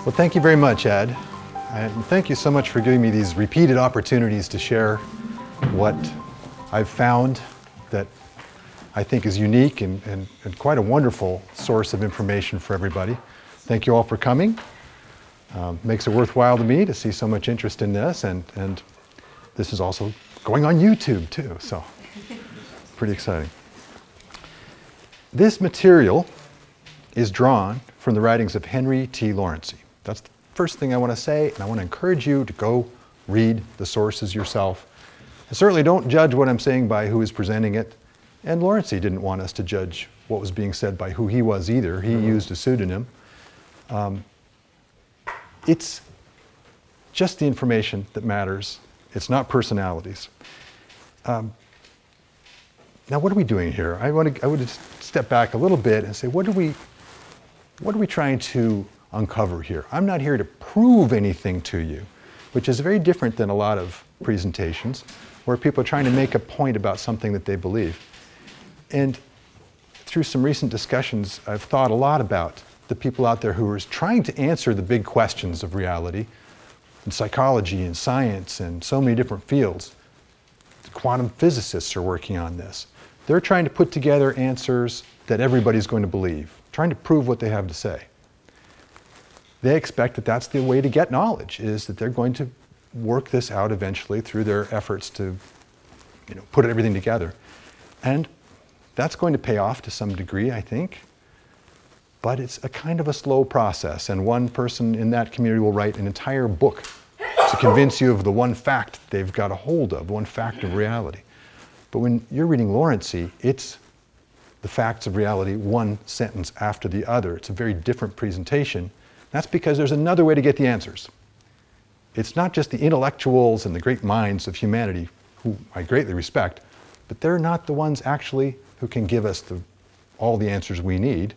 Well, thank you very much, Ed. And thank you so much for giving me these repeated opportunities to share what I've found that I think is unique and quite a wonderful source of information for everybody. Thank you all for coming. Makes it worthwhile to me to see so much interest in this, and this is also going on YouTube too, so pretty exciting. This material is drawn from the writings of Henry T. Lawrence. That's the first thing I want to say, and I want to encourage you to go read the sources yourself. And certainly don't judge what I'm saying by who is presenting it. And Lawrence didn't want us to judge what was being said by who he was either. He used a pseudonym. It's just the information that matters. It's not personalities. Now, what are we doing here? I would step back a little bit and say, what are we trying to uncover here? I'm not here to prove anything to you, which is very different than a lot of presentations where people are trying to make a point about something that they believe. And through some recent discussions, I've thought a lot about the people out there who are trying to answer the big questions of reality in psychology and science and so many different fields. The quantum physicists are working on this. They're trying to put together answers that everybody's going to believe, trying to prove what they have to say. They expect that that's the way to get knowledge, is that they're going to work this out eventually through their efforts to, put everything together. And that's going to pay off to some degree, I think. But it's a kind of a slow process, and one person in that community will write an entire book to convince you of the one fact they've got a hold of, one fact of reality. But when you're reading Lawrence, it's the facts of reality one sentence after the other. It's a very different presentation. That's because there's another way to get the answers. It's not just the intellectuals and the great minds of humanity, who I greatly respect, but they're not the ones actually who can give us all the answers we need.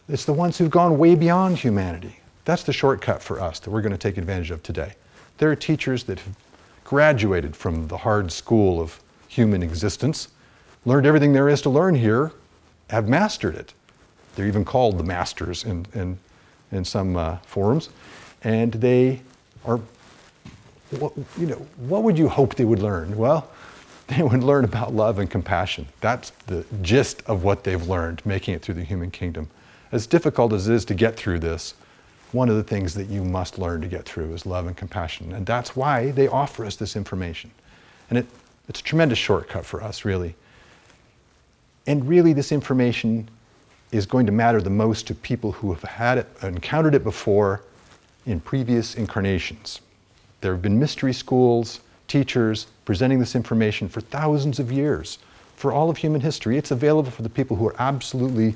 It's the ones who've gone way beyond humanity. That's the shortcut for us that we're going to take advantage of today. There are teachers that have graduated from the hard school of human existence, learned everything there is to learn here, have mastered it. They're even called the masters in some forums, and they are, what would you hope they would learn? Well, they would learn about love and compassion. That's the gist of what they've learned, making it through the human kingdom. As difficult as it is to get through this, one of the things that you must learn to get through is love and compassion, and that's why they offer us this information. And it's a tremendous shortcut for us, really. And really, this information is going to matter the most to people who have encountered it before in previous incarnations. There have been mystery schools, teachers presenting this information for thousands of years. For all of human history, it's available for the people who absolutely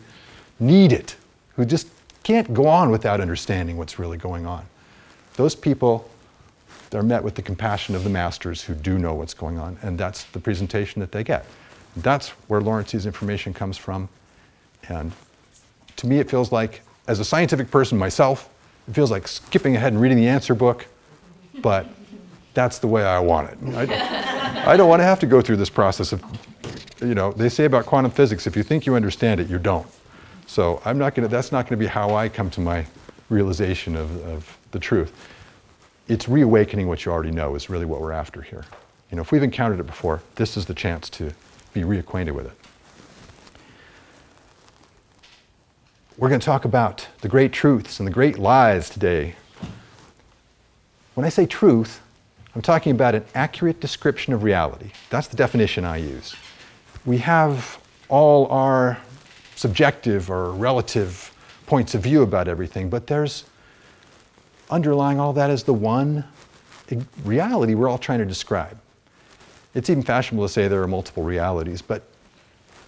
need it, who just can't go on without understanding what's really going on. Those people are met with the compassion of the masters who do know what's going on, and that's the presentation that they get. That's where Lawrence's information comes from. And to me, it feels like, as a scientific person myself, it feels like skipping ahead and reading the answer book, but that's the way I want it. I don't want to have to go through this process of, they say about quantum physics, if you think you understand it, you don't. So that's not going to be how I come to my realization of the truth. It's reawakening what you already know is really what we're after here. If we've encountered it before, this is the chance to be reacquainted with it. We're going to talk about the great truths and the great lies today. When I say truth, I'm talking about an accurate description of reality. That's the definition I use. We have all our subjective or relative points of view about everything, but there's underlying all that is the one reality we're all trying to describe. It's even fashionable to say there are multiple realities, but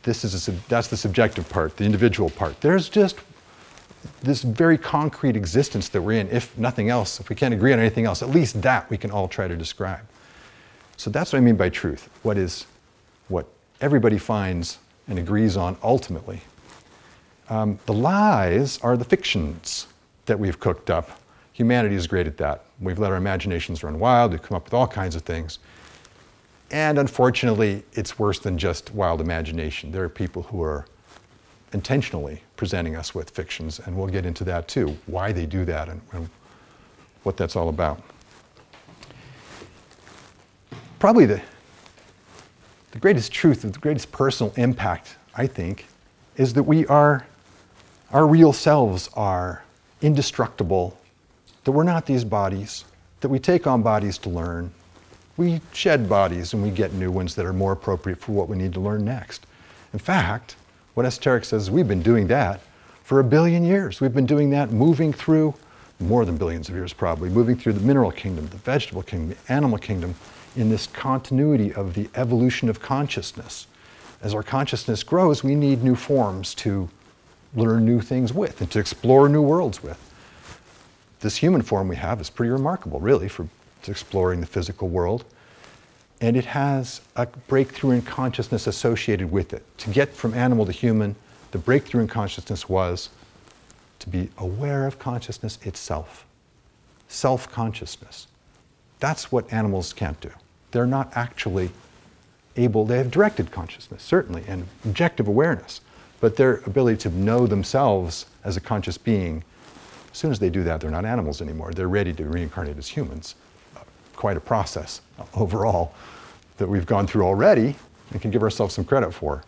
that's the subjective part, the individual part. There's just this very concrete existence that we're in, if nothing else. If we can't agree on anything else, at least that we can all try to describe. So that's what I mean by truth. What everybody finds and agrees on ultimately. The lies are the fictions that we've cooked up. Humanity is great at that. We've let our imaginations run wild. We've come up with all kinds of things. And unfortunately, it's worse than just wild imagination. There are people who are intentionally presenting us with fictions, and we'll get into that too, why they do that and what that's all about. Probably the greatest truth, the greatest personal impact, I think, is that our real selves are indestructible, that we're not these bodies, that we take on bodies to learn. We shed bodies and we get new ones that are more appropriate for what we need to learn next. In fact, what Esoteric says is we've been doing that for 1 billion years. We've been doing that, moving through, more than billions of years probably, moving through the mineral kingdom, the vegetable kingdom, the animal kingdom, in this continuity of the evolution of consciousness. As our consciousness grows, we need new forms to learn new things with and to explore new worlds with. This human form we have is pretty remarkable, really, for exploring the physical world. And it has a breakthrough in consciousness associated with it. To get from animal to human, the breakthrough in consciousness was to be aware of consciousness itself. Self-consciousness. That's what animals can't do. They're not actually able, they have directed consciousness, certainly, and objective awareness. But their ability to know themselves as a conscious being, as soon as they do that, they're not animals anymore. They're ready to reincarnate as humans. Quite a process overall that we've gone through already and can give ourselves some credit for.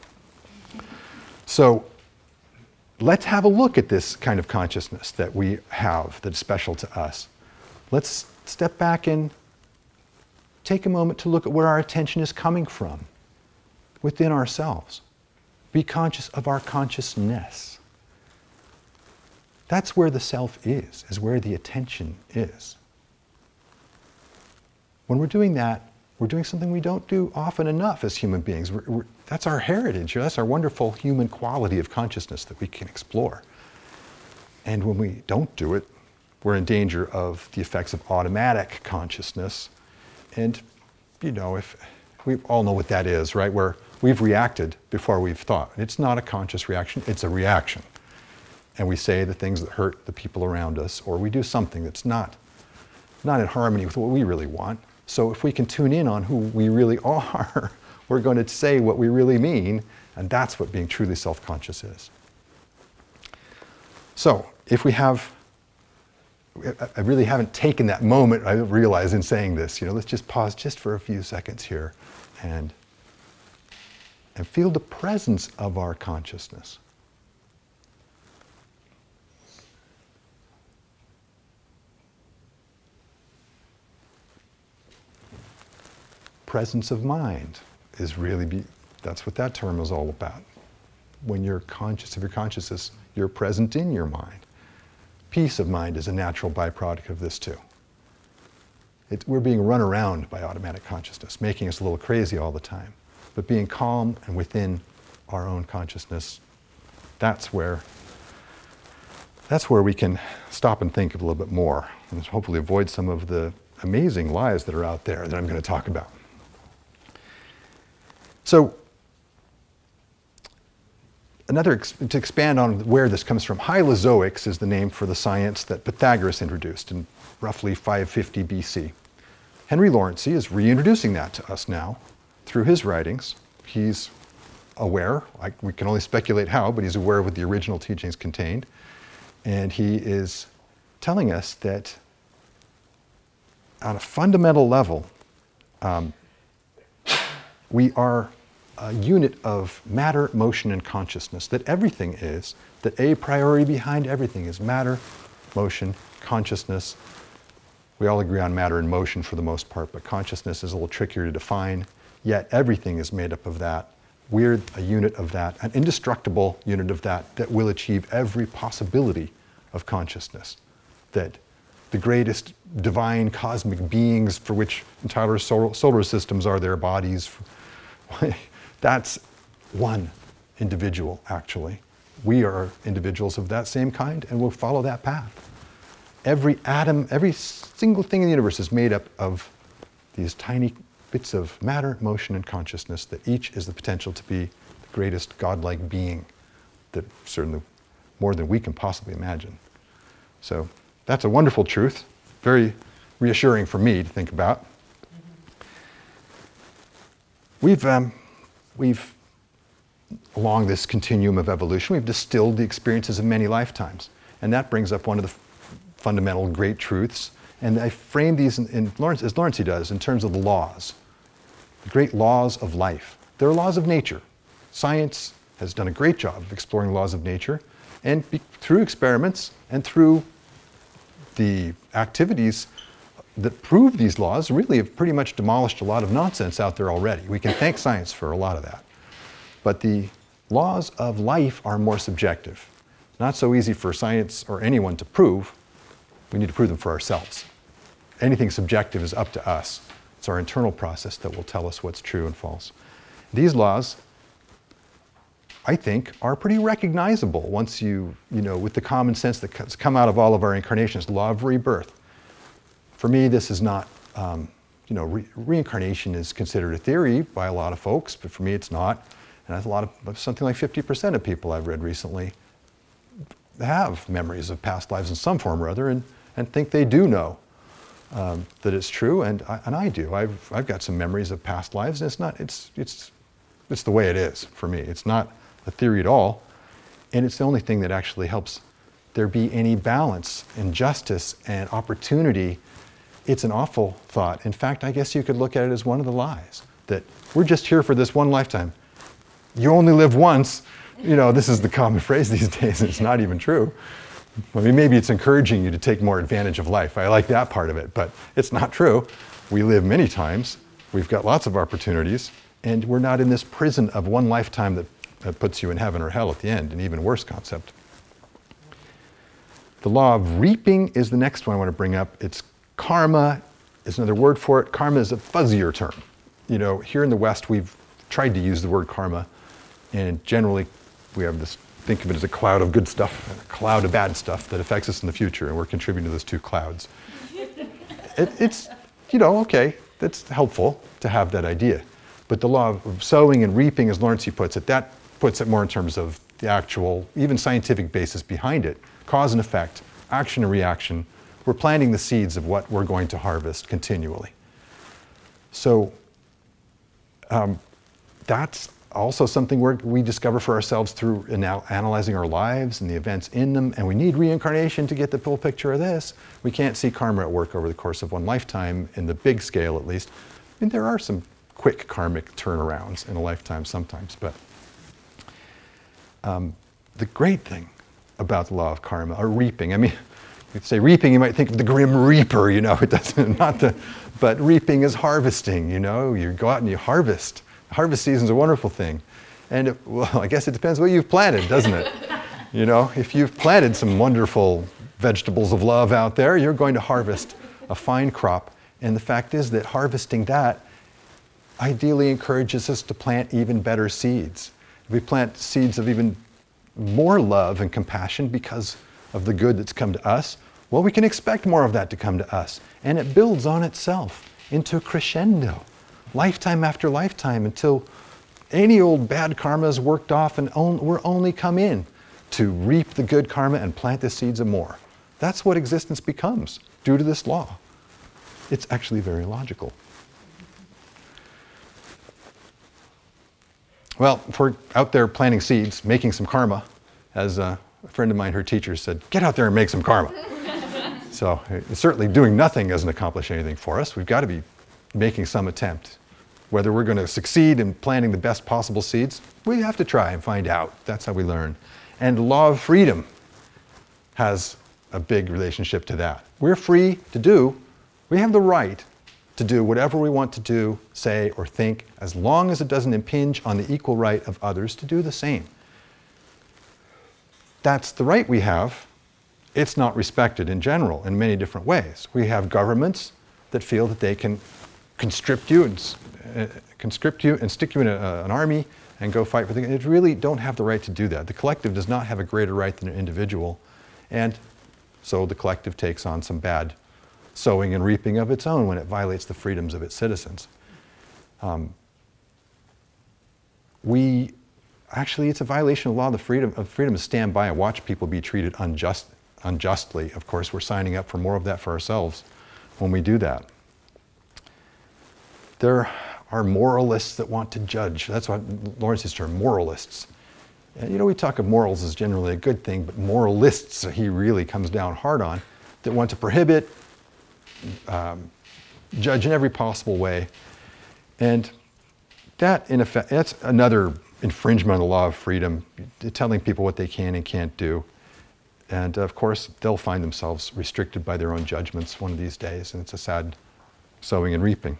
So let's have a look at this kind of consciousness that we have that's special to us. Let's step back and take a moment to look at where our attention is coming from within ourselves. Be conscious of our consciousness. That's where the self is where the attention is. When we're doing that, we're doing something we don't do often enough as human beings. That's our heritage. That's our wonderful human quality of consciousness that we can explore. And when we don't do it, we're in danger of the effects of automatic consciousness. And, you know, if we all know what that is, right? Where we've reacted before we've thought. It's not a conscious reaction, it's a reaction. And we say the things that hurt the people around us, or we do something that's not in harmony with what we really want. So if we can tune in on who we really are, we're going to say what we really mean, and that's what being truly self-conscious is. So if we have, I really haven't taken that moment, I realize, in saying this, let's just pause just for a few seconds here and feel the presence of our consciousness. Presence of mind is really, that's what that term is all about. When you're conscious of your consciousness, you're present in your mind. Peace of mind is a natural byproduct of this too. We're being run around by automatic consciousness, making us a little crazy all the time. But being calm and within our own consciousness, that's where we can stop and think a little bit more and hopefully avoid some of the amazing lies that are out there that I'm going to talk about. So, to expand on where this comes from, Hylozoics is the name for the science that Pythagoras introduced in roughly 550 BC. Henry Lawrence is reintroducing that to us now through his writings. He's aware, we can only speculate how, but he's aware of what the original teachings contained. And he is telling us that on a fundamental level, we are a unit of matter, motion, and consciousness, that everything is, that a priori behind everything is matter, motion, consciousness. We all agree on matter and motion for the most part, but consciousness is a little trickier to define, yet everything is made up of that. We're a unit of that, an indestructible unit of that will achieve every possibility of consciousness. That the greatest divine cosmic beings for which entire solar systems are their bodies, that's one individual, actually. We are individuals of that same kind, and we'll follow that path. Every atom, every single thing in the universe is made up of these tiny bits of matter, motion, and consciousness, that each is the potential to be the greatest godlike being, that certainly more than we can possibly imagine. So that's a wonderful truth, very reassuring for me to think about. along this continuum of evolution, we've distilled the experiences of many lifetimes. And that brings up one of the fundamental great truths. And I frame these in Lawrence, as Lawrence does, in terms of the laws, the great laws of life. They're laws of nature. Science has done a great job of exploring laws of nature, and through experiments and through the activities that prove these laws really have pretty much demolished a lot of nonsense out there already. We can thank science for a lot of that. But the laws of life are more subjective. Not so easy for science or anyone to prove. We need to prove them for ourselves. Anything subjective is up to us. It's our internal process that will tell us what's true and false. These laws, I think, are pretty recognizable once you know, with the common sense that's come out of all of our incarnations, the law of rebirth. For me, this is not, you know, reincarnation is considered a theory by a lot of folks, but for me it's not. And that's a lot of, something like 50% of people I've read recently have memories of past lives in some form or other and think they do know that it's true, and I do. I've got some memories of past lives, and it's not, it's the way it is for me. It's not a theory at all, and it's the only thing that actually helps there be any balance and justice and opportunity. It's an awful thought. In fact, I guess you could look at it as one of the lies, that we're just here for this one lifetime. You only live once. You know, this is the common phrase these days, and it's not even true. I mean, maybe it's encouraging you to take more advantage of life. I like that part of it, but it's not true. We live many times. We've got lots of opportunities, and we're not in this prison of one lifetime that puts you in heaven or hell at the end, an even worse concept. The law of reaping is the next one I want to bring up. It's karma is another word for it. Karma is a fuzzier term. You know, here in the West, we've tried to use the word karma, and generally we have this, think of it as a cloud of good stuff and a cloud of bad stuff that affects us in the future, and we're contributing to those two clouds. It's, you know, okay, that's helpful to have that idea. But the law of sowing and reaping, as Lawrence puts it, that puts it more in terms of the actual, even scientific basis behind it. Cause and effect, action and reaction. We're planting the seeds of what we're going to harvest continually. So that's also something we discover for ourselves through analyzing our lives and the events in them, and we need reincarnation to get the full picture of this. We can't see karma at work over the course of one lifetime, in the big scale at least. I mean, there are some quick karmic turnarounds in a lifetime sometimes, but the great thing about the law of karma, or reaping, I mean, you'd say reaping, you might think of the Grim Reaper, you know, it doesn't, not the, but reaping is harvesting, you know, you go out and you harvest. Harvest season's a wonderful thing. And well, I guess it depends what you've planted, doesn't it? You know, if you've planted some wonderful vegetables of love out there, you're going to harvest a fine crop. And the fact is that harvesting that ideally encourages us to plant even better seeds. If we plant seeds of even more love and compassion because of the good that's come to us, well, we can expect more of that to come to us. And it builds on itself into a crescendo, lifetime after lifetime, until any old bad karma is worked off and we're only come in to reap the good karma and plant the seeds of more. That's what existence becomes due to this law. It's actually very logical. Well, if we're out there planting seeds, making some karma, as a friend of mine, her teacher, said, get out there and make some karma. So certainly doing nothing doesn't accomplish anything for us. We've got to be making some attempt. Whether we're going to succeed in planting the best possible seeds, we have to try and find out. That's how we learn. And the law of freedom has a big relationship to that. We're free to do, we have the right to do whatever we want to do, say, or think, as long as it doesn't impinge on the equal right of others to do the same. That's the right we have. It's not respected in general in many different ways. We have governments that feel that they can conscript you and stick you in an army and go fight for things. They really don't have the right to do that. The collective does not have a greater right than an individual. And so the collective takes on some bad sowing and reaping of its own when it violates the freedoms of its citizens. Actually, it's a violation of the law of freedom to stand by and watch people be treated unjustly. Of course, we're signing up for more of that for ourselves when we do that. There are moralists that want to judge. That's what Lawrence's term, moralists. And we talk of morals as generally a good thing, but moralists he really comes down hard on, that want to prohibit, judge in every possible way. And that, in effect, that's another infringement of the law of freedom, telling people what they can and can't do. And of course, they'll find themselves restricted by their own judgments one of these days, and it's a sad sowing and reaping.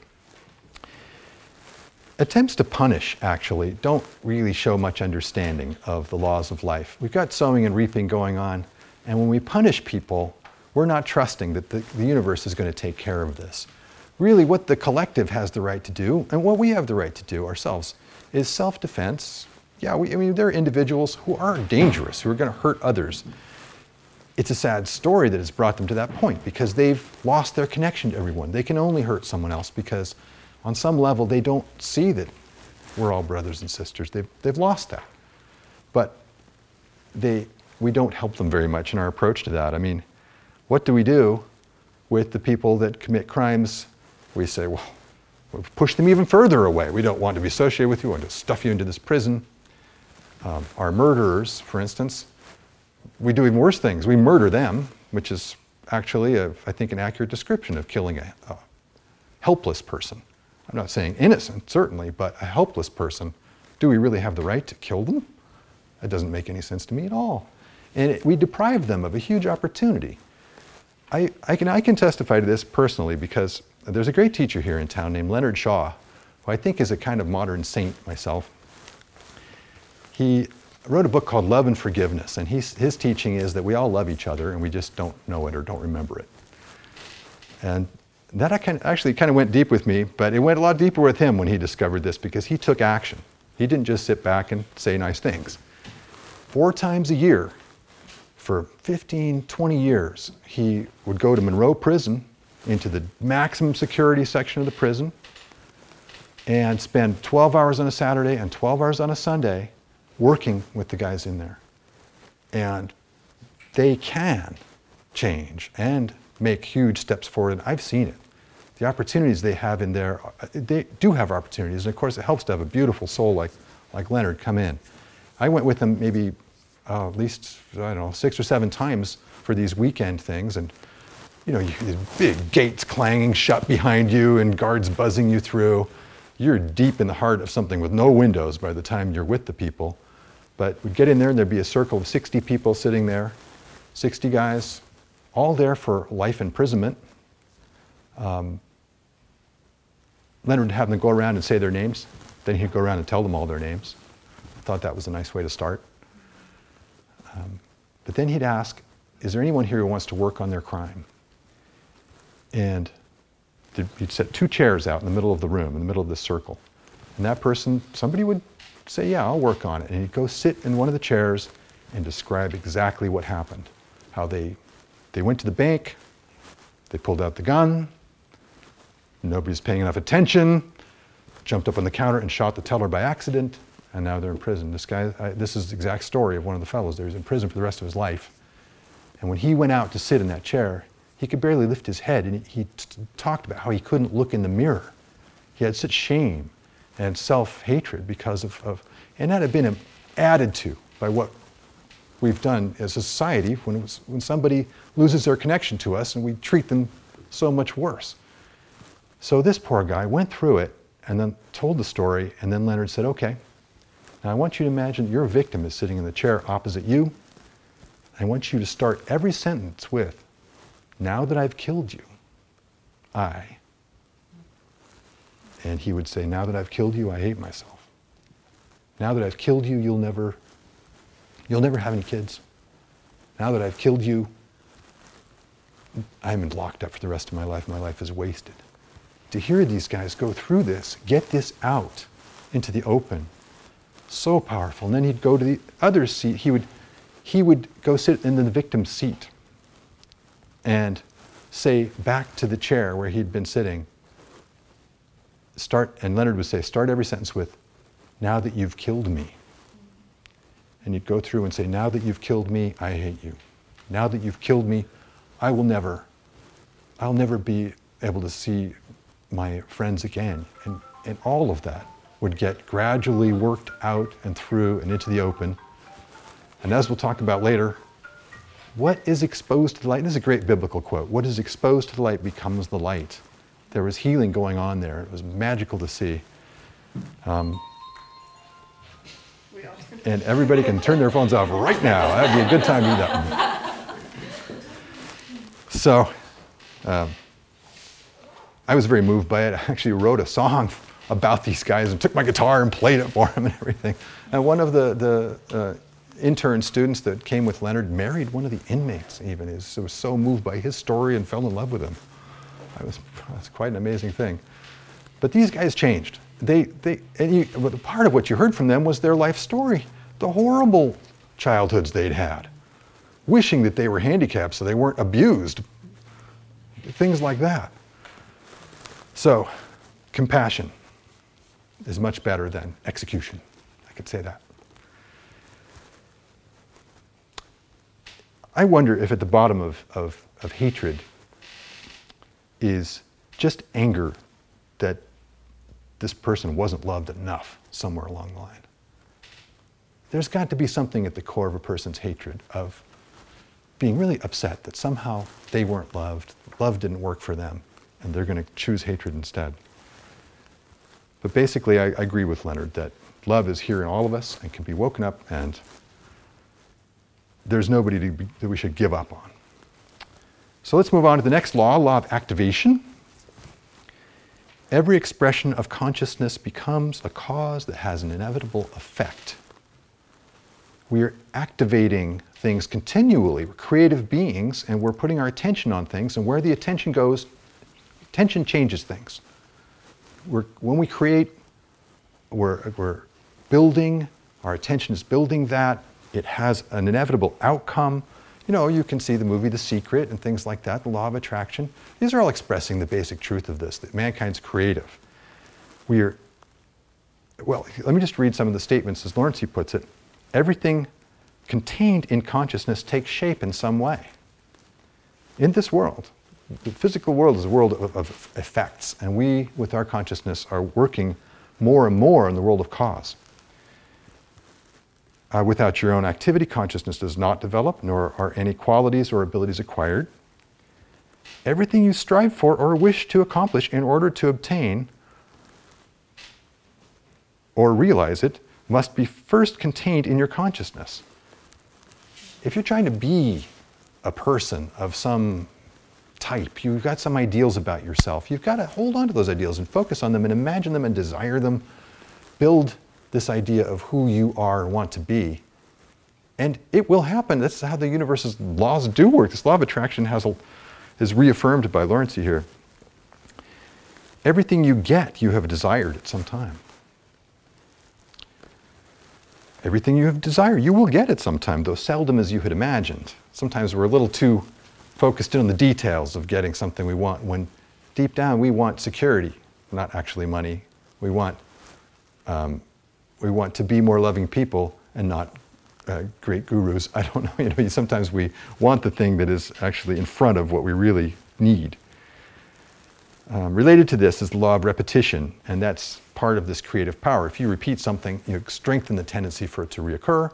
Attempts to punish, actually, don't really show much understanding of the laws of life. We've got sowing and reaping going on, and when we punish people, we're not trusting that the universe is going to take care of this. Really, what the collective has the right to do, and what we have the right to do ourselves, is self-defense. Yeah, I mean, there are individuals who are dangerous, who are going to hurt others. It's a sad story that has brought them to that point, because they've lost their connection to everyone. They can only hurt someone else because on some level, they don't see that we're all brothers and sisters. They've lost that. But we don't help them very much in our approach to that. I mean, what do we do with the people that commit crimes? We say, well, we'll push them even further away. We don't want to be associated with you. We want to stuff you into this prison. Our murderers, for instance, we do even worse things. We murder them, which is actually, I think, an accurate description of killing a helpless person. I'm not saying innocent, certainly, but a helpless person. Do we really have the right to kill them? That doesn't make any sense to me at all. And we deprive them of a huge opportunity. I can testify to this personally because there's a great teacher here in town named Leonard Shaw, who I think is a kind of modern saint myself. He wrote a book called Love and Forgiveness, and his teaching is that we all love each other and we just don't know it or don't remember it. And that actually kind of went deep with me, but it went a lot deeper with him when he discovered this, because he took action. He didn't just sit back and say nice things. 4 times a year for 15, 20 years, he would go to Monroe Prison, into the maximum security section of the prison, and spend 12 hours on a Saturday and 12 hours on a Sunday working with the guys in there. And they can change and make huge steps forward. I've seen it. The opportunities they have in there, they do have opportunities. And of course, it helps to have a beautiful soul like Leonard come in. I went with him maybe at least, I don't know, 6 or 7 times for these weekend things. And these big gates clanging shut behind you and guards buzzing you through. You're deep in the heart of something with no windows by the time you're with the people. But we'd get in there and there'd be a circle of 60 people sitting there, 60 guys, all there for life imprisonment. Leonard would have them go around and say their names. Then he'd go around and tell them all their names. I thought that was a nice way to start. But then he'd ask, is there anyone here who wants to work on their crime? And he'd set 2 chairs out in the middle of the room, in the middle of this circle. And that person, somebody would say, yeah, I'll work on it. And he'd go sit in one of the chairs and describe exactly what happened. How they went to the bank, they pulled out the gun, nobody's paying enough attention, jumped up on the counter and shot the teller by accident, and now they're in prison. This is the exact story of one of the fellows there. He was in prison for the rest of his life. And when he went out to sit in that chair, he could barely lift his head, and he talked about how he couldn't look in the mirror. He had such shame and self-hatred because and that had been added to by what we've done as a society when somebody loses their connection to us and we treat them so much worse. So this poor guy went through it and then told the story, and then Leonard said, okay, now I want you to imagine your victim is sitting in the chair opposite you. I want you to start every sentence with, now that I've killed you, and he would say, now that I've killed you, I hate myself. Now that I've killed you, you'll never have any kids. Now that I've killed you, I'm locked up for the rest of my life. My life is wasted. To hear these guys go through this, get this out into the open, so powerful. And then he'd go to the other seat. He would go sit in the victim's seat and say back to the chair where he'd been sitting, and Leonard would say, start every sentence with, now that you've killed me. And you'd go through and say, now that you've killed me, I hate you. Now that you've killed me, I'll never be able to see my friends again. And And all of that would get gradually worked out and through and into the open. And as we'll talk about later, what is exposed to the light? This is a great biblical quote. What is exposed to the light becomes the light. There was healing going on there. It was magical to see. And everybody can turn their phones off right now. That would be a good time to do that one. So, I was very moved by it. I actually wrote a song about these guys and took my guitar and played it for them and everything. And one of the intern students that came with Leonard married one of the inmates even. He was so moved by his story and fell in love with him. That's quite an amazing thing. But these guys changed. Part of what you heard from them was their life story, the horrible childhoods they'd had, wishing that they were handicapped so they weren't abused, things like that. So, compassion is much better than execution. I could say that. I wonder if at the bottom of hatred is just anger that this person wasn't loved enough somewhere along the line. There's got to be something at the core of a person's hatred of being really upset that somehow they weren't loved, love didn't work for them, and they're going to choose hatred instead. But basically, I agree with Leonard that love is here in all of us and can be woken up, and there's nobody that we should give up on. So let's move on to the next law of activation. Every expression of consciousness becomes a cause that has an inevitable effect. We are activating things continually. We're creative beings, and we're putting our attention on things, and where the attention goes, attention changes things. When we create, we're building, our attention is building that. It has an inevitable outcome. You know, you can see the movie The Secret and things like that, the law of attraction. These are all expressing the basic truth of this, that mankind's creative. Well, let me just read some of the statements as Lawrence puts it. Everything contained in consciousness takes shape in some way. In this world, the physical world is a world of effects, and we, with our consciousness, are working more and more in the world of cause. Without your own activity, consciousness does not develop, nor are any qualities or abilities acquired. Everything you strive for or wish to accomplish in order to obtain or realize it must be first contained in your consciousness. If you're trying to be a person of some type, you've got some ideals about yourself, you've got to hold on to those ideals and focus on them and imagine them and desire them, build this idea of who you are and want to be. And it will happen. That's how the universe's laws do work. This law of attraction is reaffirmed by Lawrence here. Everything you get, you have desired at some time. Everything you have desired, you will get at some time, though seldom as you had imagined. Sometimes we're a little too focused in on the details of getting something we want, when deep down we want security, not actually money. We want to be more loving people and not great gurus. I don't know, sometimes we want the thing that is actually in front of what we really need. Related to this is the law of repetition, and that's part of this creative power. If you repeat something, you strengthen the tendency for it to reoccur.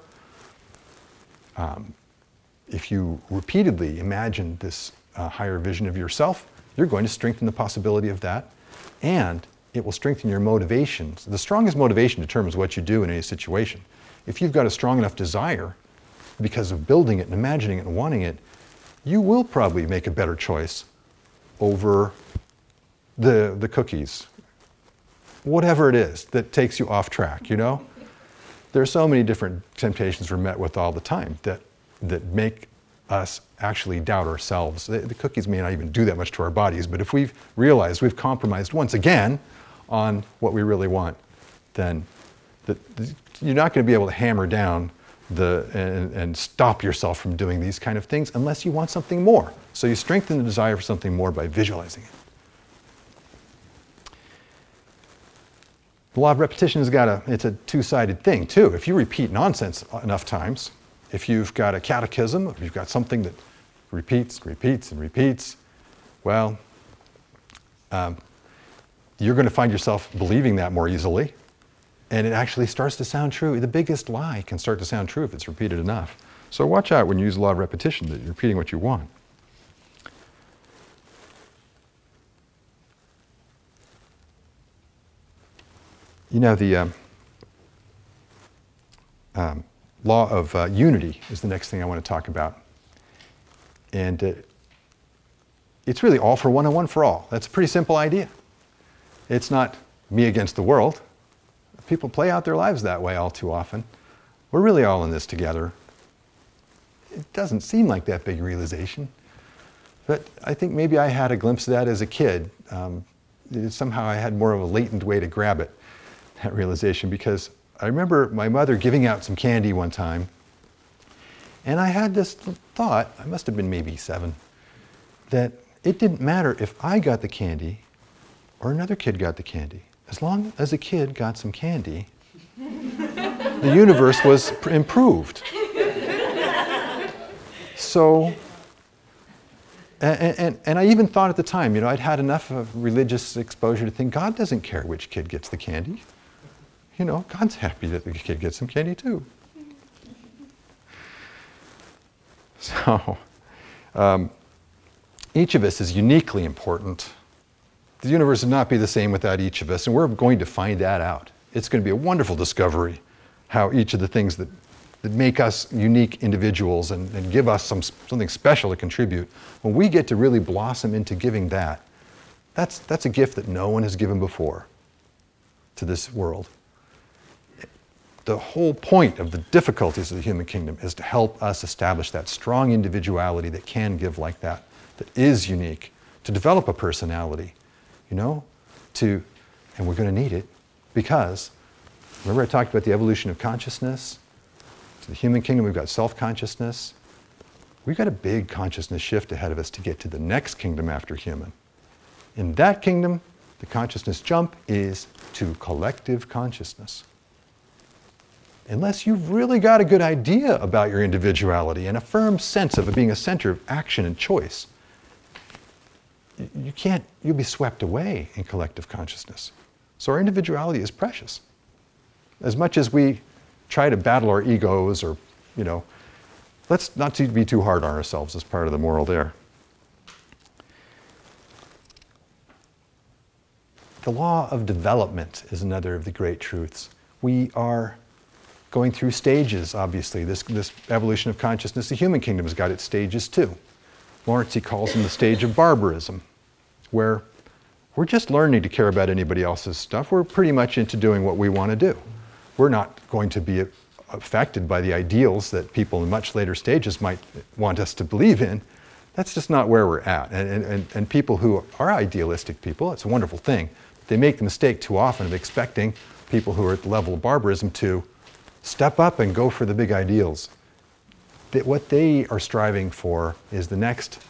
If you repeatedly imagine this higher vision of yourself, you're going to strengthen the possibility of that, and it will strengthen your motivations. The strongest motivation determines what you do in any situation. If you've got a strong enough desire, because of building it and imagining it and wanting it, you will probably make a better choice over the cookies, whatever it is that takes you off track, you know? There are so many different temptations we're met with all the time that make us actually doubt ourselves. The cookies may not even do that much to our bodies, but if we've realized we've compromised once again on what we really want, then you're not going to be able to hammer down and stop yourself from doing these kind of things unless you want something more. So you strengthen the desire for something more by visualizing it. The law of repetition it's a two-sided thing too. If you repeat nonsense enough times, if you've got a catechism, if you've got something that repeats, repeats, and repeats, well, you're going to find yourself believing that more easily. And it actually starts to sound true. The biggest lie can start to sound true if it's repeated enough. So watch out when you use the law of repetition that you're repeating what you want. You know, the law of unity is the next thing I want to talk about. And it's really all for one and one for all. That's a pretty simple idea. It's not me against the world. People play out their lives that way all too often. We're really all in this together. It doesn't seem like that big realization. But I think maybe I had a glimpse of that as a kid. Somehow I had more of a latent way to grab it, that realization, because I remember my mother giving out some candy one time, and I had this thought, I must have been maybe 7, that it didn't matter if I got the candy or another kid got the candy. As long as a kid got some candy, the universe was improved. So, and I even thought at the time, you know, I'd had enough of religious exposure to think God doesn't care which kid gets the candy. You know, God's happy that the kid gets some candy too. So, each of us is uniquely important. The universe would not be the same without each of us, and we're going to find that out. It's going to be a wonderful discovery, how each of the things that make us unique individuals and give us something special to contribute, when we get to really blossom into giving that, that's a gift that no one has given before to this world. The whole point of the difficulties of the human kingdom is to help us establish that strong individuality that can give like that is unique, to develop a personality, you know, and we're going to need it because, remember I talked about the evolution of consciousness? To the human kingdom, we've got self-consciousness. We've got a big consciousness shift ahead of us to get to the next kingdom after human. In that kingdom, the consciousness jump is to collective consciousness. Unless you've really got a good idea about your individuality and a firm sense of it being a center of action and choice, you'll be swept away in collective consciousness. So our individuality is precious. As much as we try to battle our egos or, you know, let's not be too hard on ourselves as part of the moral there. The law of development is another of the great truths. We are going through stages, obviously. This evolution of consciousness, the human kingdom has got its stages too. Lawrence, he calls them the stage of barbarism, where we're just learning to care about anybody else's stuff. We're pretty much into doing what we want to do. We're not going to be affected by the ideals that people in much later stages might want us to believe in. That's just not where we're at. And people who are idealistic people, it's a wonderful thing. They make the mistake too often of expecting people who are at the level of barbarism to step up and go for the big ideals. What they are striving for is the next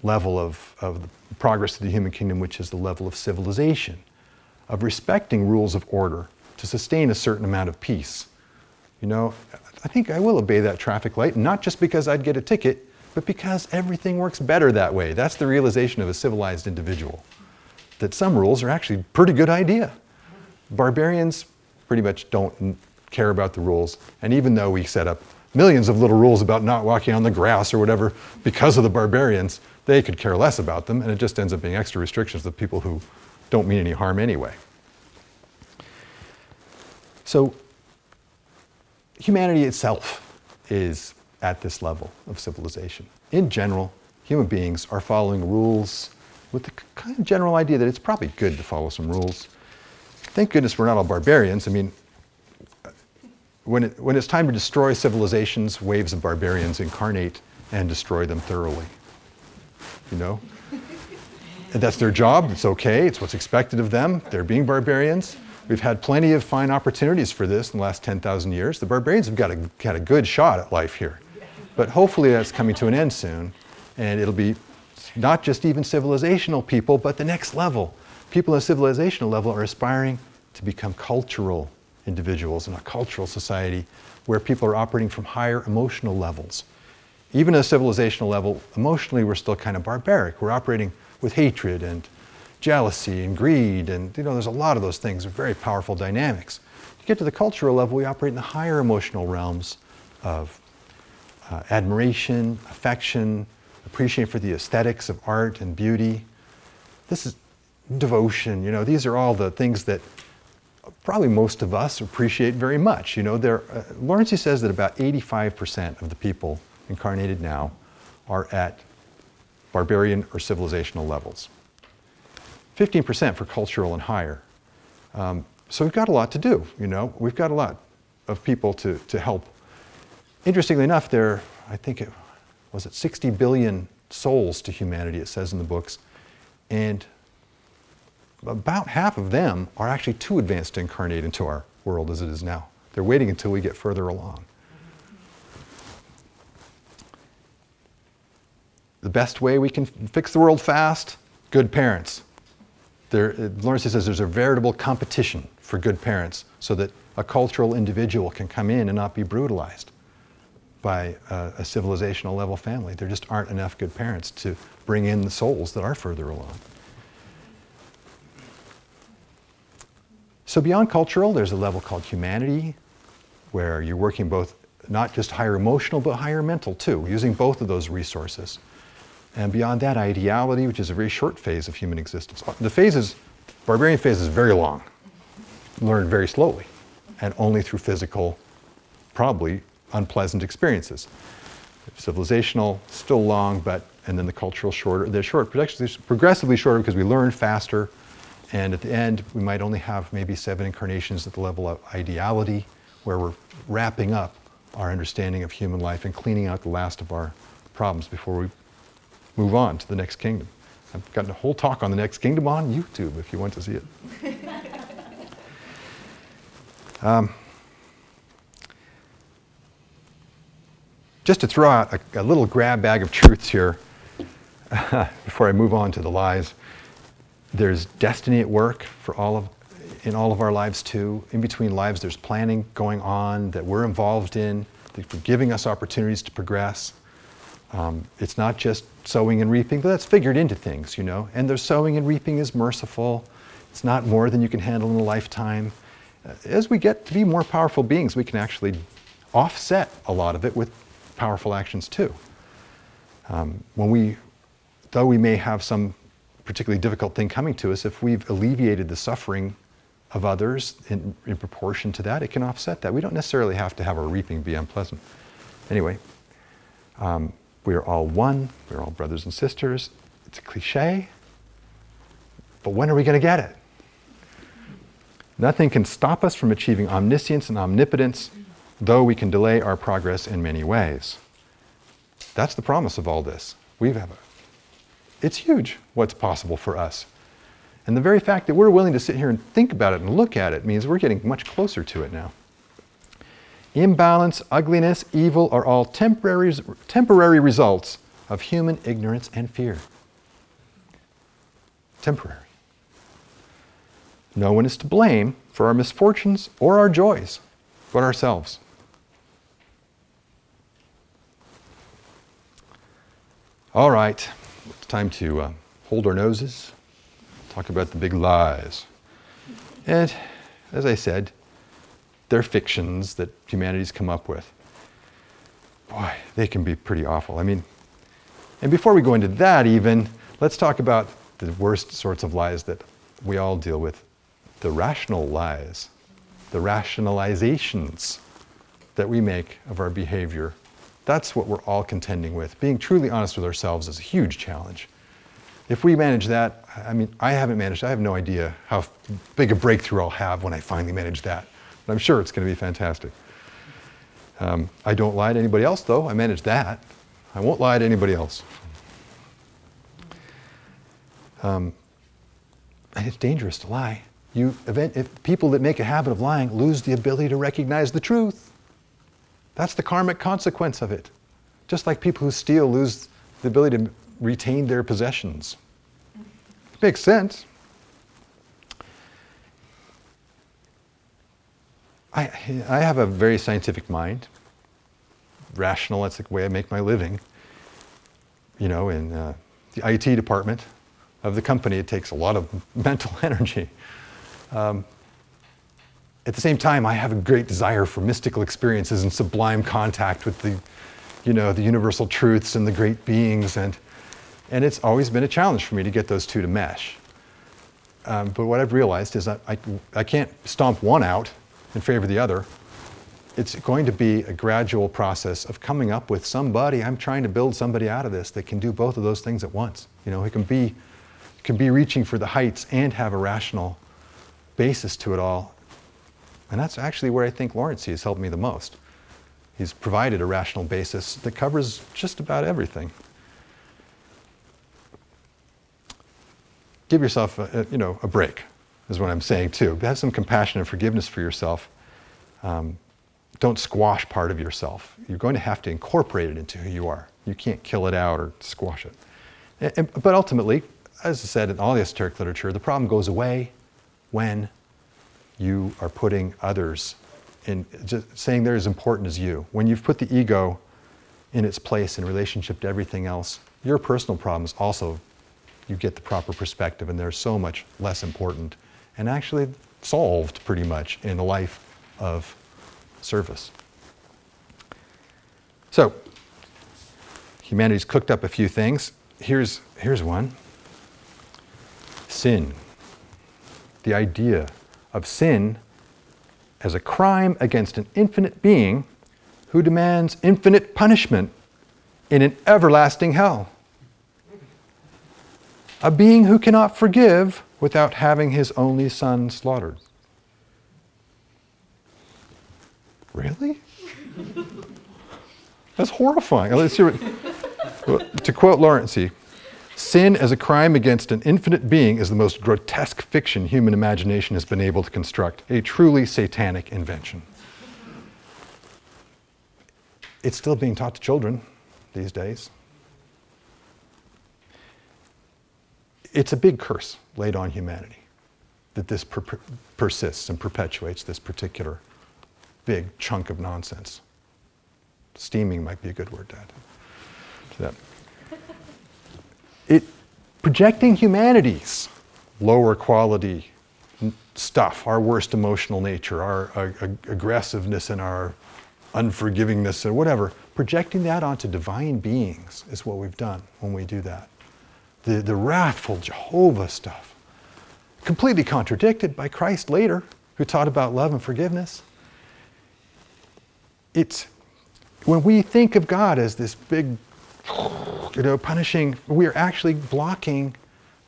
level of the progress of the human kingdom, which is the level of civilization, of respecting rules of order to sustain a certain amount of peace. You know, I think I will obey that traffic light, not just because I'd get a ticket, but because everything works better that way. That's the realization of a civilized individual, that some rules are actually a pretty good idea. Barbarians pretty much don't care about the rules, and even though we set up millions of little rules about not walking on the grass or whatever because of the barbarians, they could care less about them, and it just ends up being extra restrictions to people who don't mean any harm anyway. So humanity itself is at this level of civilization. In general, human beings are following rules with the kind of general idea that it's probably good to follow some rules. Thank goodness we're not all barbarians. I mean, when it's time to destroy civilizations, waves of barbarians incarnate and destroy them thoroughly. You know? And that's their job. It's okay. It's what's expected of them. They're being barbarians. We've had plenty of fine opportunities for this in the last 10,000 years. The barbarians have got a good shot at life here. But hopefully that's coming to an end soon. And it'll be not just even civilizational people, but the next level. People at a civilizational level are aspiring to become cultural individuals in a cultural society where people are operating from higher emotional levels. Even at a civilizational level, emotionally we're still kind of barbaric. We're operating with hatred and jealousy and greed, and there's a lot of those things, are very powerful dynamics. You get to the cultural level, we operate in the higher emotional realms of admiration, affection, appreciation for the aesthetics of art and beauty. This is devotion, these are all the things that probably most of us appreciate very much. Lawrence says that about 85% of the people incarnated now are at barbarian or civilizational levels. 15% for cultural and higher. So we've got a lot to do, We've got a lot of people to help. Interestingly enough, I think it was 60 billion souls to humanity, it says in the books, and about half of them are actually too advanced to incarnate into our world as it is now. They're waiting until we get further along. The best way we can fix the world fast, good parents. Lawrence says there's a veritable competition for good parents so that a cultural individual can come in and not be brutalized by a civilizational level family. There just aren't enough good parents to bring in the souls that are further along. So beyond cultural, there's a level called humanity, where you're working both, not just higher emotional, but higher mental too, using both of those resources. And beyond that, ideality, which is a very short phase of human existence. The barbarian phase is very long, learned very slowly, and only through physical, probably unpleasant experiences. Civilizational, still long, and then the cultural shorter. They're short, progressively shorter because we learn faster. And at the end, we might only have maybe 7 incarnations at the level of ideality, where we're wrapping up our understanding of human life and cleaning out the last of our problems before we move on to the next kingdom. I've gotten a whole talk on the next kingdom on YouTube if you want to see it. Just to throw out a little grab bag of truths here before I move on to the lies. There's destiny at work in all of our lives too. In between lives, there's planning going on that we're involved in, for giving us opportunities to progress. It's not just sowing and reaping, but that's figured into things, And the sowing and reaping is merciful. It's not more than you can handle in a lifetime. As we get to be more powerful beings, we can actually offset a lot of it with powerful actions too. Though we may have some particularly difficult thing coming to us, if we've alleviated the suffering of others in proportion to that, it can offset that. We don't necessarily have to have our reaping be unpleasant. Anyway, we are all one. We're all brothers and sisters. It's a cliche, but when are we going to get it? Nothing can stop us from achieving omniscience and omnipotence, though we can delay our progress in many ways. That's the promise of all this. It's huge what's possible for us. And the very fact that we're willing to sit here and think about it and look at it means we're getting much closer to it now. Imbalance, ugliness, evil are all temporary results of human ignorance and fear. Temporary. No one is to blame for our misfortunes or our joys, but ourselves. All right. It's time to hold our noses, talk about the big lies. And as I said, they're fictions that humanity's come up with. Boy, they can be pretty awful. And before we go into that even, let's talk about the worst sorts of lies that we all deal with. The rational lies, the rationalizations that we make of our behavior. That's what we're all contending with. Being truly honest with ourselves is a huge challenge. If we manage that, I haven't managed, I have no idea how big a breakthrough I'll have when I finally manage that. But I'm sure it's going to be fantastic. I don't lie to anybody else though, I manage that. I won't lie to anybody else. And it's dangerous to lie. If people that make a habit of lying lose the ability to recognize the truth. That's the karmic consequence of it. Just like people who steal lose the ability to retain their possessions. It makes sense. I have a very scientific mind. Rational, that's the way I make my living. In the IT department, of the company. It takes a lot of mental energy. At the same time, I have a great desire for mystical experiences and sublime contact with the, the universal truths and the great beings, and it's always been a challenge for me to get those two to mesh. But what I've realized is that I can't stomp one out in favor of the other. It's going to be a gradual process of coming up with somebody. I'm trying to build somebody out of this that can do both of those things at once. It can be reaching for the heights and have a rational basis to it all. And that's actually where I think Lawrence has helped me the most. He's provided a rational basis that covers just about everything. Give yourself a break, is what I'm saying too. Have some compassion and forgiveness for yourself. Don't squash part of yourself. You're going to have to incorporate it into who you are. You can't kill it out or squash it. But ultimately, as I said in all the esoteric literature, the problem goes away when you are putting others in, just saying they're as important as you. When you've put the ego in its place in relationship to everything else, your personal problems also, you get the proper perspective, and they're so much less important and actually solved pretty much in the life of service. So, humanity's cooked up a few things. Here's one. Sin. The idea of sin as a crime against an infinite being who demands infinite punishment in an everlasting hell. A being who cannot forgive without having his only son slaughtered. Really? That's horrifying. Let's hear it. To quote Lawrence, sin as a crime against an infinite being is the most grotesque fiction human imagination has been able to construct, a truly satanic invention. It's still being taught to children these days. It's a big curse laid on humanity that this persists and perpetuates this particular big chunk of nonsense. Steaming might be a good word to add to that. Projecting humanity's lower quality stuff, our worst emotional nature, our aggressiveness and our unforgivingness or whatever, projecting that onto divine beings is what we've done when we do that. The wrathful Jehovah stuff, completely contradicted by Christ later, who taught about love and forgiveness. It's when we think of God as this big, punishing, we are actually blocking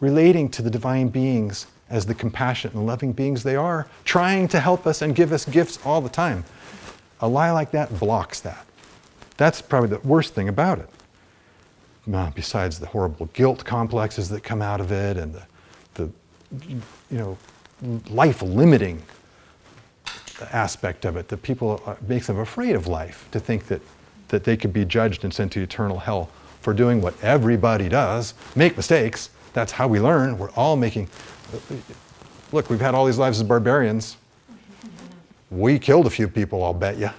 relating to the divine beings as the compassionate and loving beings they are, trying to help us and give us gifts all the time. A lie like that blocks that. That's probably the worst thing about it. Besides the horrible guilt complexes that come out of it and the life-limiting aspect of it, that people makes them afraid of life, to think that they could be judged and sent to eternal hell for doing what everybody does, make mistakes. That's how we learn. We're all making... Look, we've had all these lives as barbarians. We killed a few people, I'll bet you.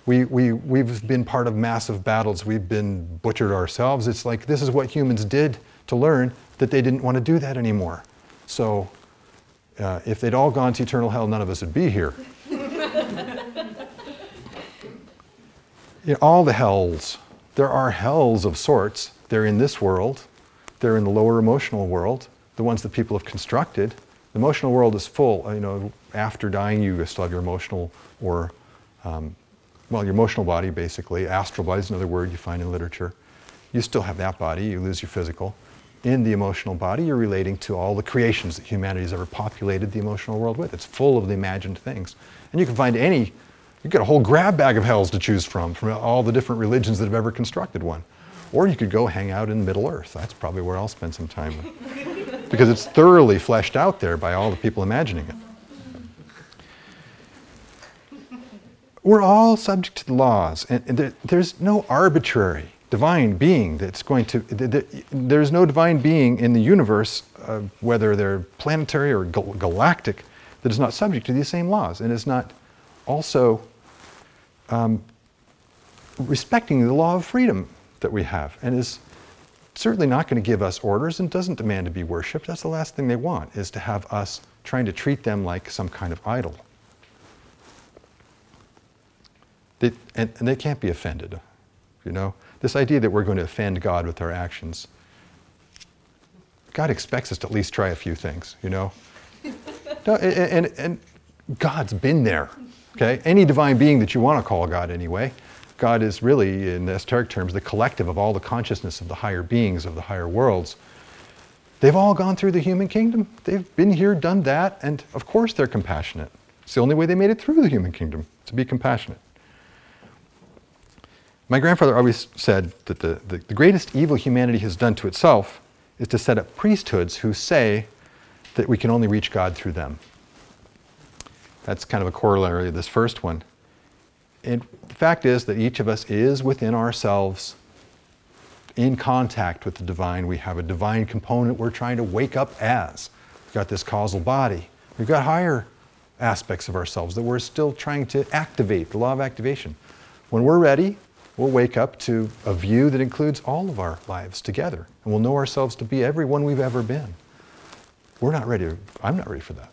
We've been part of massive battles. We've been butchered ourselves. It's like this is what humans did to learn that they didn't want to do that anymore. So if they'd all gone to eternal hell, none of us would be here. All the hells, there are hells of sorts. They're in this world. They're in the lower emotional world, the ones that people have constructed. The emotional world is full. After dying, you still have your emotional or your emotional body, basically. Astral body is another word you find in literature. You still have that body. You lose your physical. In the emotional body, you're relating to all the creations that humanity has ever populated the emotional world with. It's full of the imagined things. And you can find you've got a whole grab bag of hells to choose from all the different religions that have ever constructed one. Or you could go hang out in Middle Earth. That's probably where I'll spend some time. Because it's thoroughly fleshed out there by all the people imagining it. We're all subject to the laws, and there's no arbitrary divine being that's going to... There's no divine being in the universe, whether they're planetary or galactic, that is not subject to these same laws, and is not also respecting the law of freedom that we have, and is certainly not going to give us orders and doesn't demand to be worshipped. That's the last thing they want, is to have us trying to treat them like some kind of idol. And they can't be offended, you know. This idea that we're going to offend God with our actions. God expects us to at least try a few things, you know. No, and God's been there, okay? Any divine being that you want to call God anyway. God is really, in esoteric terms, the collective of all the consciousness of the higher beings, of the higher worlds. They've all gone through the human kingdom. They've been here, done that, and of course they're compassionate. It's the only way they made it through the human kingdom, to be compassionate. My grandfather always said that the greatest evil humanity has done to itself is to set up priesthoods who say that we can only reach God through them. That's kind of a corollary of this first one. And the fact is that each of us is within ourselves in contact with the divine. We have a divine component we're trying to wake up as. We've got this causal body. We've got higher aspects of ourselves that we're still trying to activate, the law of activation. When we're ready, we'll wake up to a view that includes all of our lives together. And we'll know ourselves to be everyone we've ever been. We're not ready. I'm not ready for that.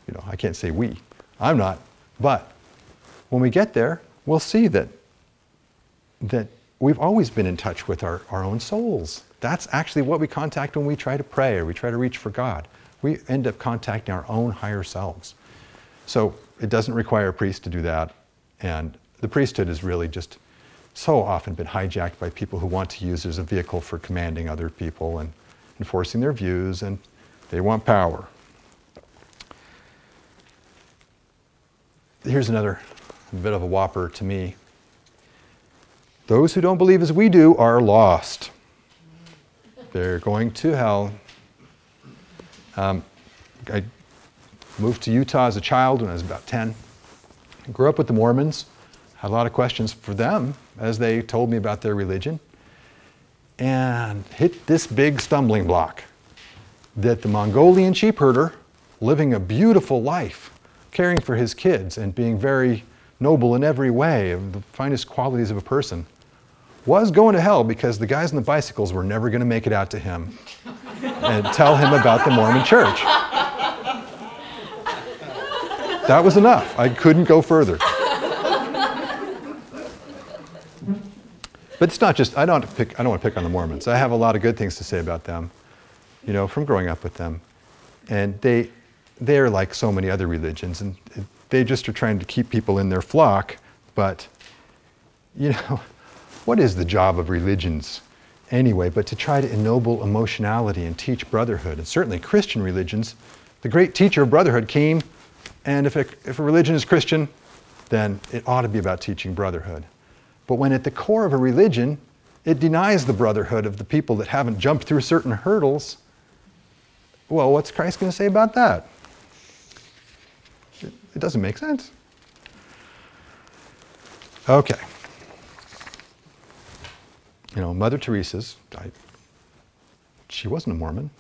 You know, I can't say we. I'm not. But when we get there, we'll see that we've always been in touch with our own souls. That's actually what we contact when we try to pray or we try to reach for God. We end up contacting our own higher selves. So it doesn't require a priest to do that. And the priesthood has really just so often been hijacked by people who want to use it as a vehicle for commanding other people and enforcing their views, and they want power. Here's another bit of a whopper to me. Those who don't believe as we do are lost. They're going to hell. I moved to Utah as a child when I was about 10. I grew up with the Mormons. Had a lot of questions for them as they told me about their religion. And hit this big stumbling block. That the Mongolian sheep herder, living a beautiful life, caring for his kids and being very noble in every way, of the finest qualities of a person, was going to hell because the guys on the bicycles were never going to make it out to him and tell him about the Mormon church. That was enough. I couldn't go further. But it's not just, I don't want to pick on the Mormons. I have a lot of good things to say about them, you know, from growing up with them. And they're like so many other religions, and they just are trying to keep people in their flock. But, you know, what is the job of religions anyway but to try to ennoble emotionality and teach brotherhood? And certainly Christian religions, the great teacher of brotherhood came, and if a religion is Christian, then it ought to be about teaching brotherhood. But when at the core of a religion, it denies the brotherhood of the people that haven't jumped through certain hurdles, well, what's Christ going to say about that? It doesn't make sense. Okay. You know, Mother Teresa's, she wasn't a Mormon.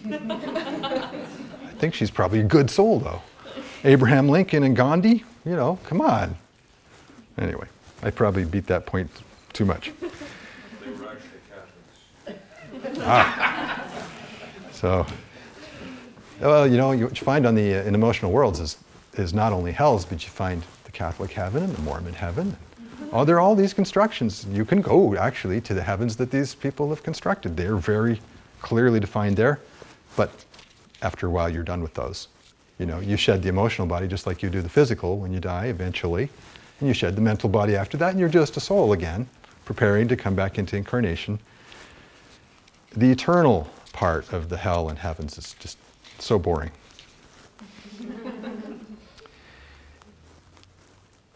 I think she's probably a good soul, though. Abraham Lincoln and Gandhi, you know, come on. Anyway, I probably beat that point too much. They were actually Catholics. So, well, you know, what you find on the in emotional worlds is not only hells, but you find the Catholic heaven and the Mormon heaven. Oh, there are all these constructions. You can go, actually, to the heavens that these people have constructed. They're very clearly defined there. But after a while, you're done with those. You know, you shed the emotional body just like you do the physical when you die eventually. And you shed the mental body after that, and you're just a soul again, preparing to come back into incarnation. The eternal part of the hell and heavens is just so boring.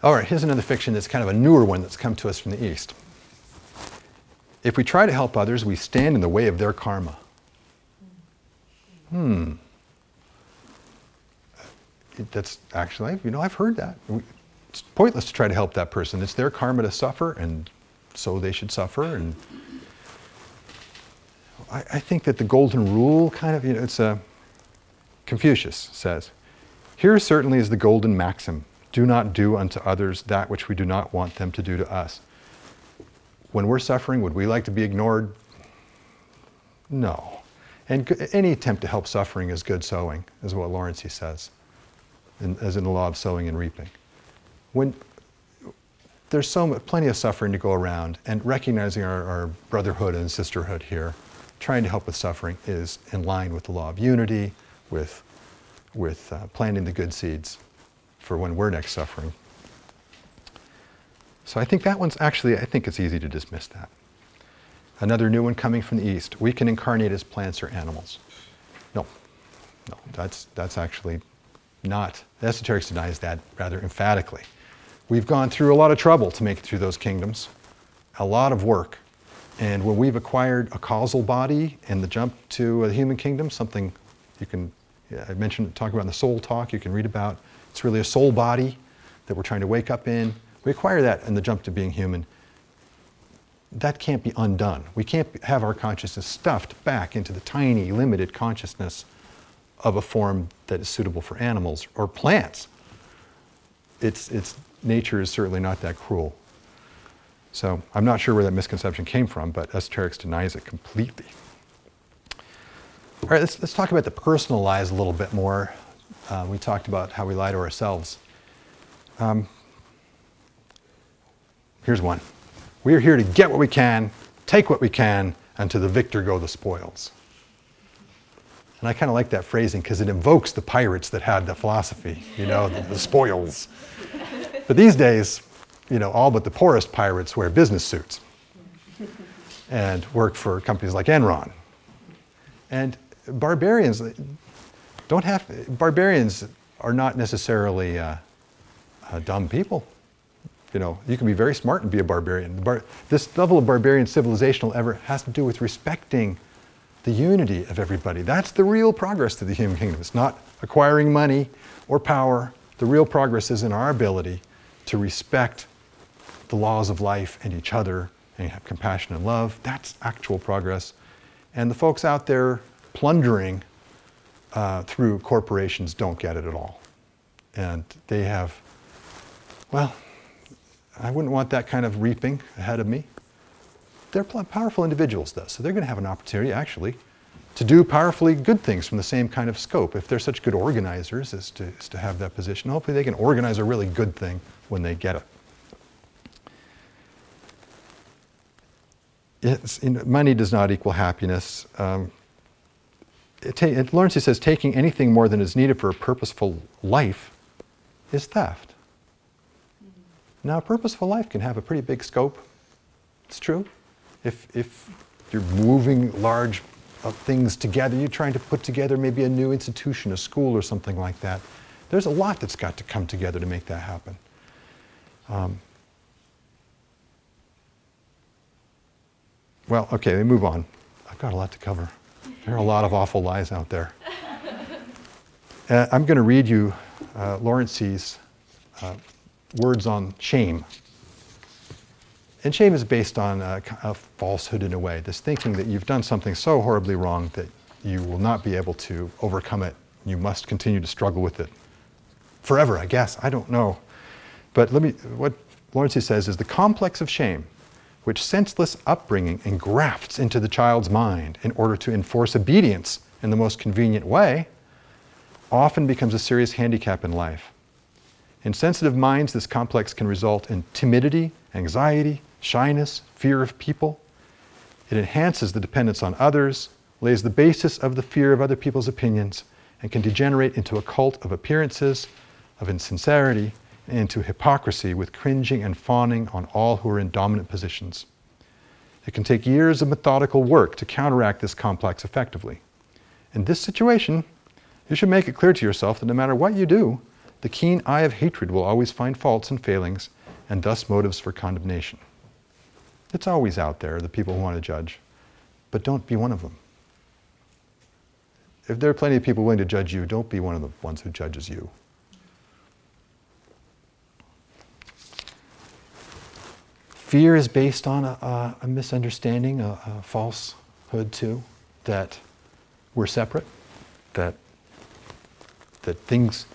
All right, here's another fiction that's kind of a newer one that's come to us from the East. If we try to help others, we stand in the way of their karma. That's actually, you know, I've heard that. It's pointless to try to help that person. It's their karma to suffer, and so they should suffer. And I think that the golden rule kind of, you know, it's Confucius says, "Here certainly is the golden maxim, do not do unto others that which we do not want them to do to us." When we're suffering, would we like to be ignored? No. And any attempt to help suffering is good sowing, is what Lawrence says, as in the law of sowing and reaping. When there's plenty of suffering to go around, and recognizing our brotherhood and sisterhood here, trying to help with suffering is in line with the law of unity, with planting the good seeds for when we're next suffering. So I think that one's actually, I think it's easy to dismiss that. Another new one coming from the East. We can incarnate as plants or animals. No, that's actually not. Esoteric denies that rather emphatically. We've gone through a lot of trouble to make it through those kingdoms, a lot of work. And when we've acquired a causal body and the jump to the human kingdom, something you can, I mentioned, talking about in the soul talk, you can read about. It's really a soul body that we're trying to wake up in. We acquire that in the jump to being human. That can't be undone. We can't have our consciousness stuffed back into the tiny, limited consciousness of a form that is suitable for animals or plants. Its nature is certainly not that cruel. So I'm not sure where that misconception came from, but Esoteric denies it completely. All right, let's talk about the personal lies a little bit more. We talked about how we lie to ourselves. Here's one. We are here to get what we can, take what we can, and to the victor go the spoils. And I kind of like that phrasing because it invokes the pirates that had the philosophy, you know, the spoils. But these days, you know, all but the poorest pirates wear business suits and work for companies like Enron. And barbarians are not necessarily dumb people. You know, you can be very smart and be a barbarian. This level of barbarian civilizational effort has to do with respecting the unity of everybody. That's the real progress to the human kingdom. It's not acquiring money or power. The real progress is in our ability to respect the laws of life and each other and have compassion and love. That's actual progress. And the folks out there plundering through corporations don't get it at all. And they have, well, I wouldn't want that kind of reaping ahead of me. They're powerful individuals, though, so they're going to have an opportunity, actually, to do powerfully good things from the same kind of scope. If they're such good organizers as to have that position, hopefully they can organize a really good thing when they get it. Money does not equal happiness. Lawrence says taking anything more than is needed for a purposeful life is theft. Now, a purposeful life can have a pretty big scope. It's true. If you're moving large things together, you're trying to put together maybe a new institution, a school or something like that. There's a lot that's got to come together to make that happen. Well, okay, we move on. I've got a lot to cover. There are a lot of awful lies out there. I'm going to read you Lawrence's words on shame. And shame is based on a falsehood in a way, this thinking that you've done something so horribly wrong that you will not be able to overcome it. You must continue to struggle with it forever, I guess. I don't know. But what Lawrence says is the complex of shame, which senseless upbringing engrafts into the child's mind in order to enforce obedience in the most convenient way, often becomes a serious handicap in life. In sensitive minds, this complex can result in timidity, anxiety, shyness, fear of people. It enhances the dependence on others, lays the basis of the fear of other people's opinions, and can degenerate into a cult of appearances, of insincerity, and into hypocrisy with cringing and fawning on all who are in dominant positions. It can take years of methodical work to counteract this complex effectively. In this situation, you should make it clear to yourself that no matter what you do, the keen eye of hatred will always find faults and failings, and thus motives for condemnation. It's always out there, the people who want to judge, but don't be one of them. If there are plenty of people willing to judge you, don't be one of the ones who judges you. Fear is based on a misunderstanding, a falsehood too, that we're separate, that things,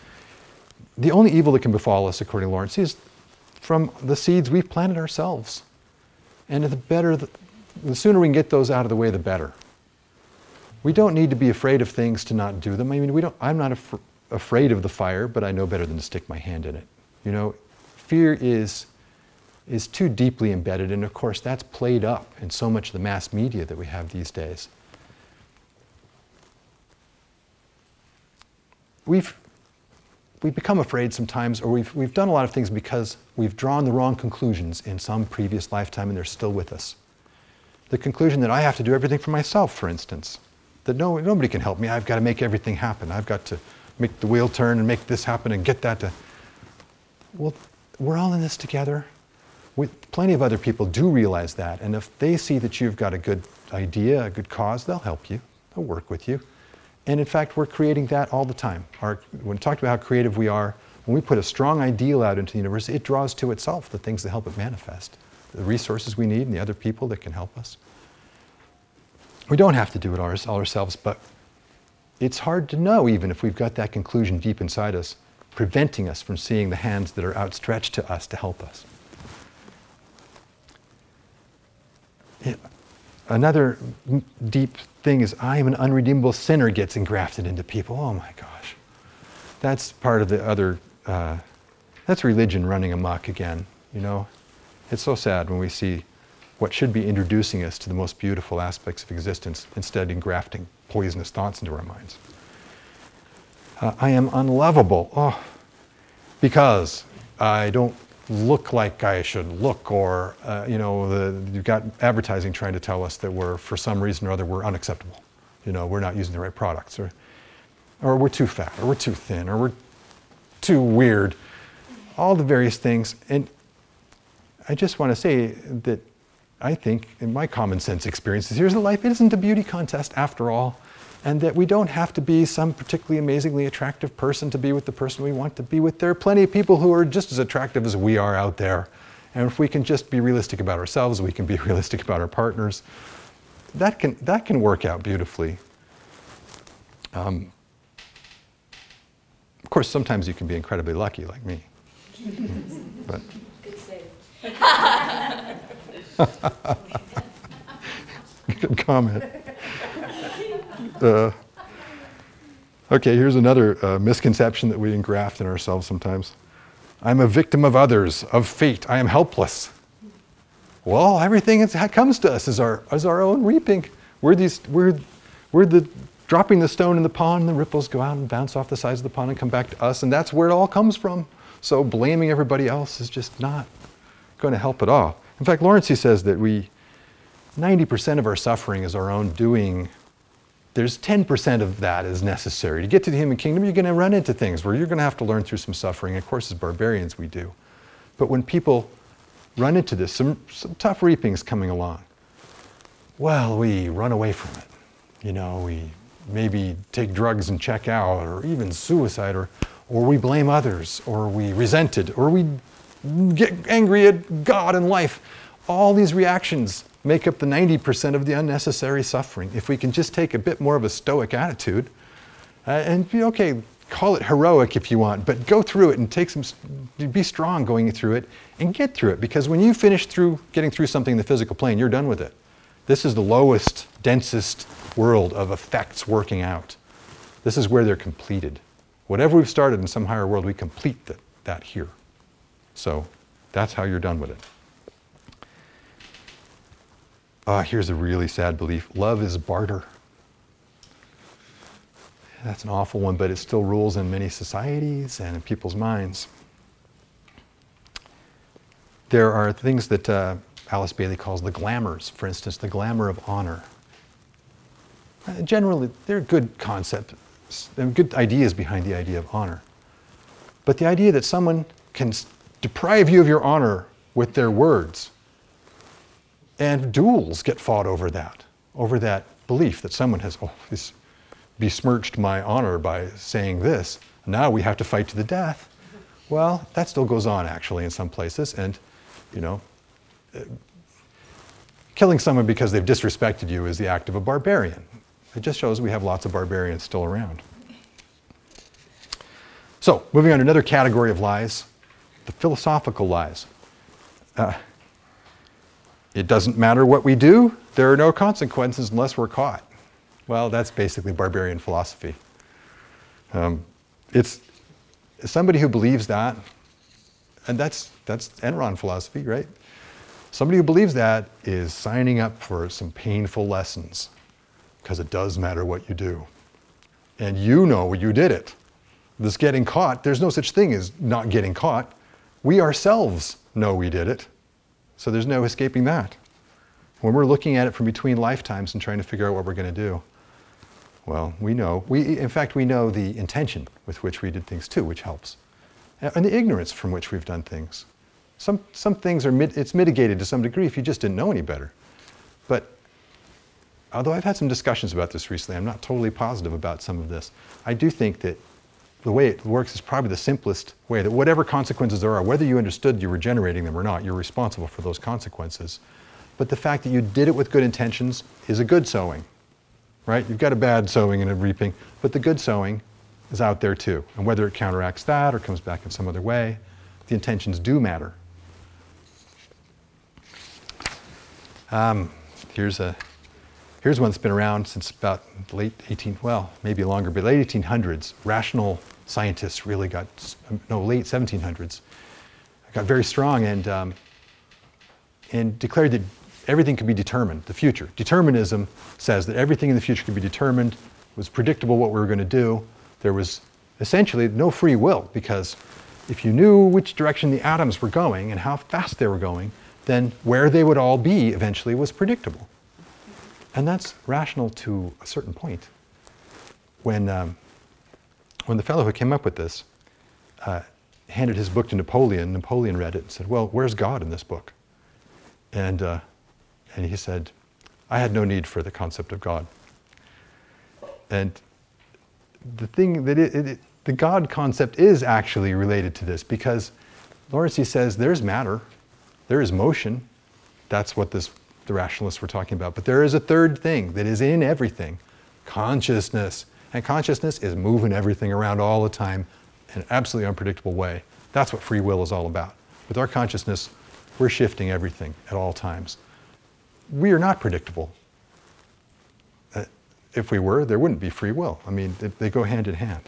the only evil that can befall us, according to Lawrence, is from the seeds we've planted ourselves. And the sooner we can get those out of the way, the better. We don't need to be afraid of things to not do them. I mean, I'm not afraid of the fire, but I know better than to stick my hand in it. You know, fear is too deeply embedded, and of course that's played up in so much of the mass media that we have these days. We've become afraid sometimes, or we've done a lot of things because we've drawn the wrong conclusions in some previous lifetime and they're still with us. The conclusion that I have to do everything for myself, for instance. That nobody can help me, I've got to make everything happen. I've got to make the wheel turn and make this happen and get that to... Well, we're all in this together. Plenty of other people do realize that, and if they see that you've got a good idea, a good cause, they'll help you, they'll work with you. And in fact, we're creating that all the time. When we talked about how creative we are, when we put a strong ideal out into the universe, it draws to itself the things that help it manifest. The resources we need and the other people that can help us. We don't have to do it all ourselves, but it's hard to know even if we've got that conclusion deep inside us, preventing us from seeing the hands that are outstretched to us to help us. Another deep thing is, I am an unredeemable sinner gets engrafted into people. Oh my gosh. That's part of the other, that's religion running amok again, you know. It's so sad when we see what should be introducing us to the most beautiful aspects of existence, instead engrafting poisonous thoughts into our minds. I am unlovable, because I don't look like I should look, or you know, you've got advertising trying to tell us that we're, for some reason or other, we're unacceptable. You know, we're not using the right products, or we're too fat, or we're too thin, or we're too weird. All the various things. And I just want to say that I think, in my common sense experiences, here's that life isn't a beauty contest after all, and that we don't have to be some particularly amazingly attractive person to be with the person we want to be with. There are plenty of people who are just as attractive as we are out there. And if we can just be realistic about ourselves, we can be realistic about our partners, that can work out beautifully. Of course, sometimes you can be incredibly lucky, like me. But good save. Good comment. Okay, here's another misconception that we engraft in ourselves sometimes. I'm a victim of others, of fate. I am helpless. Well, everything that comes to us is our own reaping. We're the dropping the stone in the pond, and the ripples go out and bounce off the sides of the pond and come back to us, and that's where it all comes from. So blaming everybody else is just not going to help at all. In fact, Lawrence says that 90% of our suffering is our own doing. There's 10% of that is necessary. To get to the human kingdom, you're going to run into things where you're going to have to learn through some suffering. Of course, as barbarians, we do. But when people run into this, some tough reapings coming along, well, we run away from it. You know, we maybe take drugs and check out, or even suicide, or we blame others, or we resent it, or we get angry at God and life. All these reactions make up the 90% of the unnecessary suffering. If we can just take a bit more of a stoic attitude, and okay, call it heroic if you want, but go through it and be strong going through it and get through it. Because when you finish getting through something in the physical plane, you're done with it. This is the lowest, densest world of effects working out. This is where they're completed. Whatever we've started in some higher world, we complete that here. So that's how you're done with it. Here's a really sad belief. Love is barter. That's an awful one, but it still rules in many societies and in people's minds. There are things that Alice Bailey calls the glamours. For instance, the glamour of honor. Generally, they're good concepts and good ideas behind the idea of honor. But the idea that someone can deprive you of your honor with their words, and duels get fought over that belief that someone has besmirched my honor by saying this. Now we have to fight to the death. Well, that still goes on actually in some places, and you know, killing someone because they've disrespected you is the act of a barbarian. It just shows we have lots of barbarians still around. So, moving on to another category of lies, the philosophical lies. It doesn't matter what we do, there are no consequences unless we're caught. Well, that's basically barbarian philosophy. It's somebody who believes that, and that's Enron philosophy, right? Somebody who believes that is signing up for some painful lessons, because it does matter what you do. And you know you did it. This getting caught, there's no such thing as not getting caught. We ourselves know we did it, so there's no escaping that. When we're looking at it from between lifetimes and trying to figure out what we're going to do, well, we know. In fact, we know the intention with which we did things too, which helps. And the ignorance from which we've done things. Some things it's mitigated to some degree if you just didn't know any better. But although I've had some discussions about this recently, I'm not totally positive about some of this. I do think that the way it works is probably the simplest way, that whatever consequences there are, whether you understood you were generating them or not, you're responsible for those consequences. But the fact that you did it with good intentions is a good sowing, right? You've got a bad sowing and a reaping, but the good sowing is out there too. And whether it counteracts that or comes back in some other way, the intentions do matter. Here's one that's been around since about the late maybe longer, but late 1800s. Rational scientists really late 1700s, got very strong and declared that everything could be determined, the future. Determinism says that everything in the future could be determined, was predictable what we were going to do. There was essentially no free will, because if you knew which direction the atoms were going and how fast they were going, then where they would all be eventually was predictable. And that's rational to a certain point. When the fellow who came up with this handed his book to Napoleon, Napoleon read it and said, "Well, where's God in this book?" And he said, "I had no need for the concept of God." And the thing that the God concept is actually related to this, because Lawrence says there's matter, there is motion. That's what the rationalists were talking about. But there is a third thing that is in everything, consciousness. And consciousness is moving everything around all the time in an absolutely unpredictable way. That's what free will is all about. With our consciousness, we're shifting everything at all times. We are not predictable. If we were, there wouldn't be free will. I mean, they go hand in hand.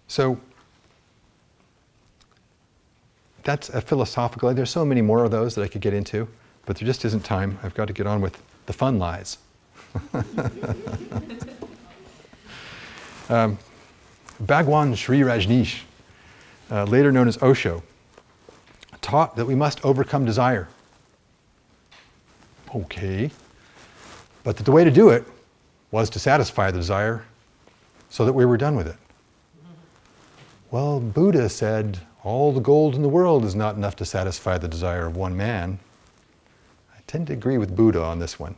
So that's a philosophical, there's so many more of those that I could get into, but there just isn't time. I've got to get on with the fun lies. Bhagwan Sri Rajneesh, later known as Osho, taught that we must overcome desire. Okay, but that the way to do it was to satisfy the desire so that we were done with it. Well, Buddha said, all the gold in the world is not enough to satisfy the desire of one man. I tend to agree with Buddha on this one.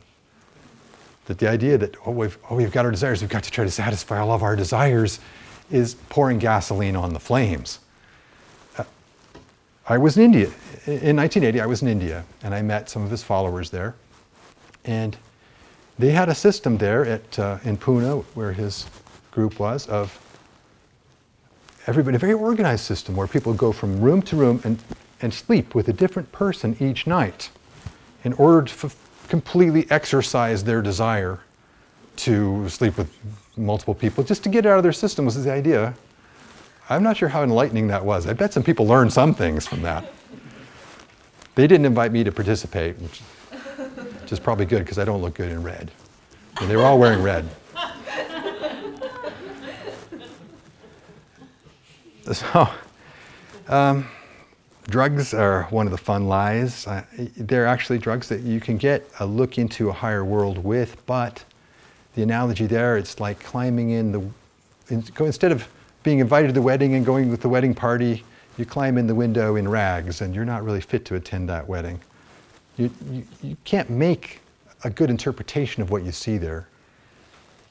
That the idea that, we've got our desires, we've got to try to satisfy all of our desires, is pouring gasoline on the flames. I was in India. In 1980, I was in India, and I met some of his followers there. And they had a system there in Pune, where his group was, of everybody, a very organized system where people go from room to room and sleep with a different person each night in order to completely exercise their desire to sleep with multiple people, just to get it out of their system was the idea. I'm not sure how enlightening that was. I bet some people learned some things from that. They didn't invite me to participate, which is probably good because I don't look good in red. And they were all wearing red. So, drugs are one of the fun lies. They're actually drugs that you can get a look into a higher world with, but the analogy there, it's like climbing instead of being invited to the wedding and going with the wedding party, you climb in the window in rags and you're not really fit to attend that wedding. You can't make a good interpretation of what you see there.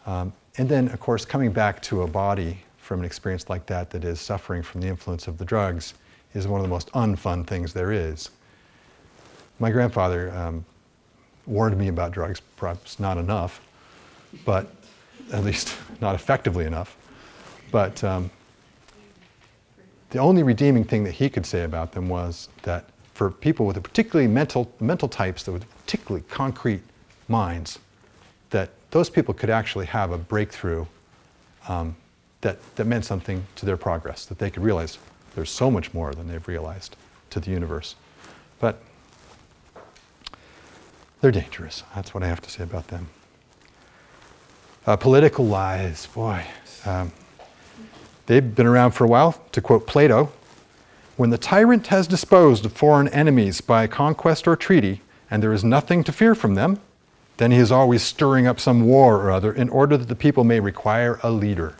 And then, of course, coming back to a body from an experience like that that is suffering from the influence of the drugs is one of the most unfun things there is. My grandfather warned me about drugs, perhaps not enough, but at least not effectively enough. But the only redeeming thing that he could say about them was that for people with a particularly mental types that would particularly concrete minds, that those people could actually have a breakthrough that meant something to their progress, that they could realize there's so much more than they've realized to the universe. But they're dangerous. That's what I have to say about them. Political lies, boy. They've been around for a while. To quote Plato, when the tyrant has disposed of foreign enemies by conquest or treaty, and there is nothing to fear from them, then he is always stirring up some war or other in order that the people may require a leader.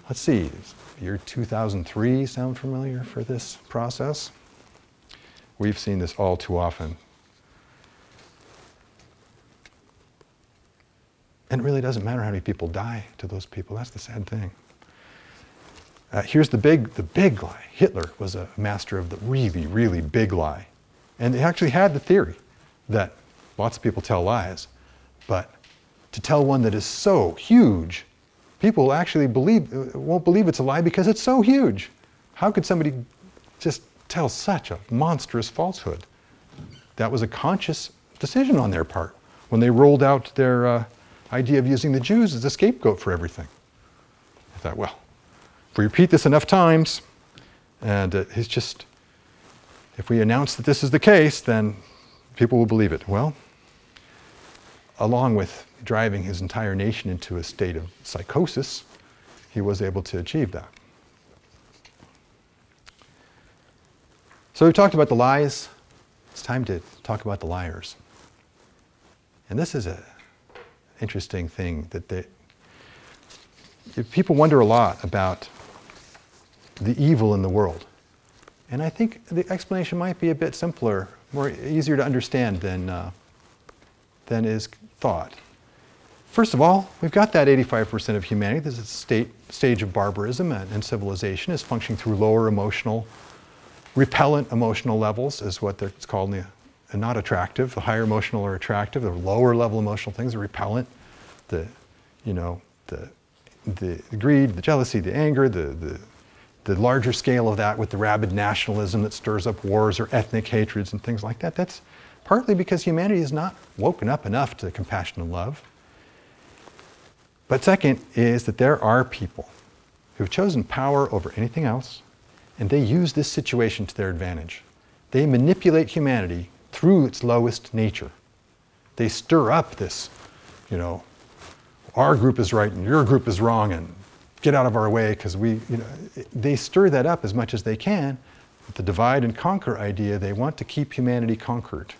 Let's see, does year 2003 sound familiar for this process? We've seen this all too often. And it really doesn't matter how many people die to those people. That's the sad thing. Here's the big lie. Hitler was a master of the really, really big lie. And they actually had the theory that lots of people tell lies, but to tell one that is so huge, people actually won't believe it's a lie because it's so huge. How could somebody just tell such a monstrous falsehood? That was a conscious decision on their part when they rolled out their idea of using the Jews as a scapegoat for everything. I thought, well, if we repeat this enough times, and it's just, if we announce that this is the case, then people will believe it. Well, along with driving his entire nation into a state of psychosis, he was able to achieve that. So we talked about the lies. It's time to talk about the liars. And this is an interesting thing that people wonder a lot about the evil in the world. And I think the explanation might be a bit simpler, easier to understand than is thought. First of all, we've got that 85% of humanity. This is a stage of barbarism and civilization is functioning through lower emotional, repellent emotional levels is what it's called, and not attractive. The higher emotional are attractive. The lower level emotional things are repellent. The greed, the jealousy, the anger, the larger scale of that with the rabid nationalism that stirs up wars or ethnic hatreds and things like that. That's partly because humanity is not woken up enough to compassion and love. But second is that there are people who've chosen power over anything else, and they use this situation to their advantage. They manipulate humanity through its lowest nature. They stir up this, our group is right and your group is wrong and get out of our way because they stir that up as much as they can. With the divide and conquer idea, they want to keep humanity conquered.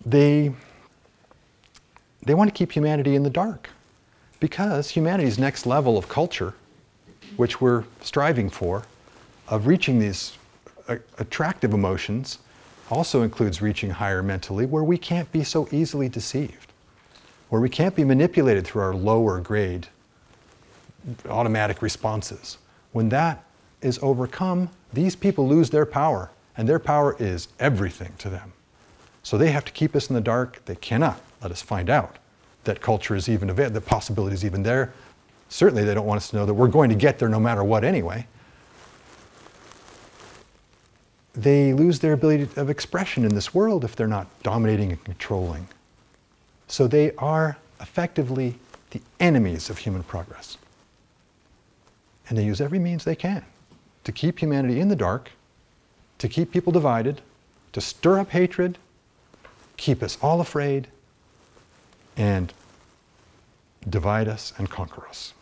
They want to keep humanity in the dark because humanity's next level of culture, which we're striving for, of reaching these attractive emotions, also includes reaching higher mentally, where we can't be so easily deceived, where we can't be manipulated through our lower grade automatic responses. When that is overcome, these people lose their power, and their power is everything to them. So they have to keep us in the dark. They cannot let us find out that culture is even available, the possibility is even there. Certainly they don't want us to know that we're going to get there no matter what anyway. They lose their ability of expression in this world if they're not dominating and controlling. So they are effectively the enemies of human progress. And they use every means they can to keep humanity in the dark, to keep people divided, to stir up hatred, keep us all afraid, and divide us and conquer us.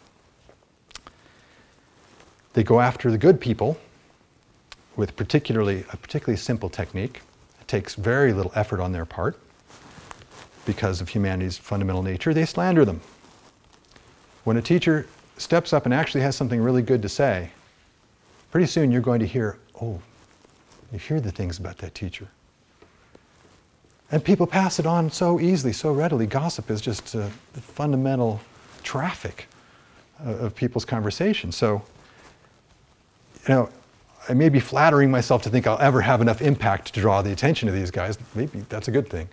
They go after the good people with a particularly simple technique. It takes very little effort on their part because of humanity's fundamental nature. They slander them. When a teacher steps up and actually has something really good to say, pretty soon you're going to hear, oh, you hear the things about that teacher. And people pass it on so easily, so readily. Gossip is just the fundamental traffic of people's conversation. So, I may be flattering myself to think I'll ever have enough impact to draw the attention of these guys. Maybe that's a good thing.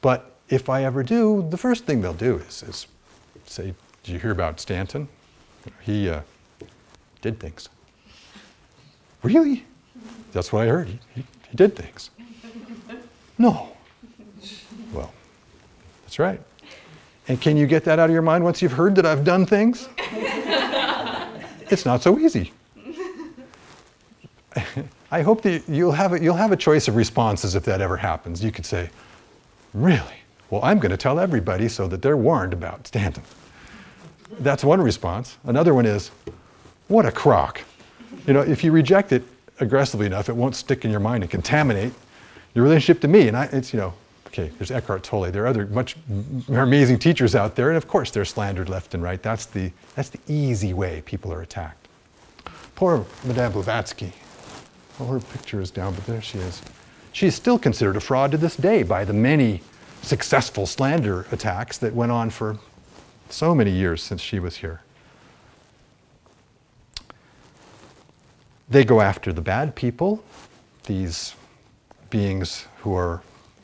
But if I ever do, the first thing they'll do is say, did you hear about Stanton? He did things. Really? That's what I heard. He He did things. No. Well, that's right. And can you get that out of your mind once you've heard that I've done things? It's not so easy. I hope that you'll have a choice of responses if that ever happens. You could say, really? Well, I'm going to tell everybody so that they're warned about Stanton. That's one response. Another one is, what a crock. You know, if you reject it aggressively enough, it won't stick in your mind and contaminate your relationship to me. And it's, you know, okay, there's Eckhart Tolle. There are other much more amazing teachers out there, and of course they're slandered left and right. That's the easy way people are attacked. Poor Madame Blavatsky. Well, her picture is down, but there she is. She is still considered a fraud to this day by the many successful slander attacks that went on for so many years since she was here. They go after the bad people, these beings who are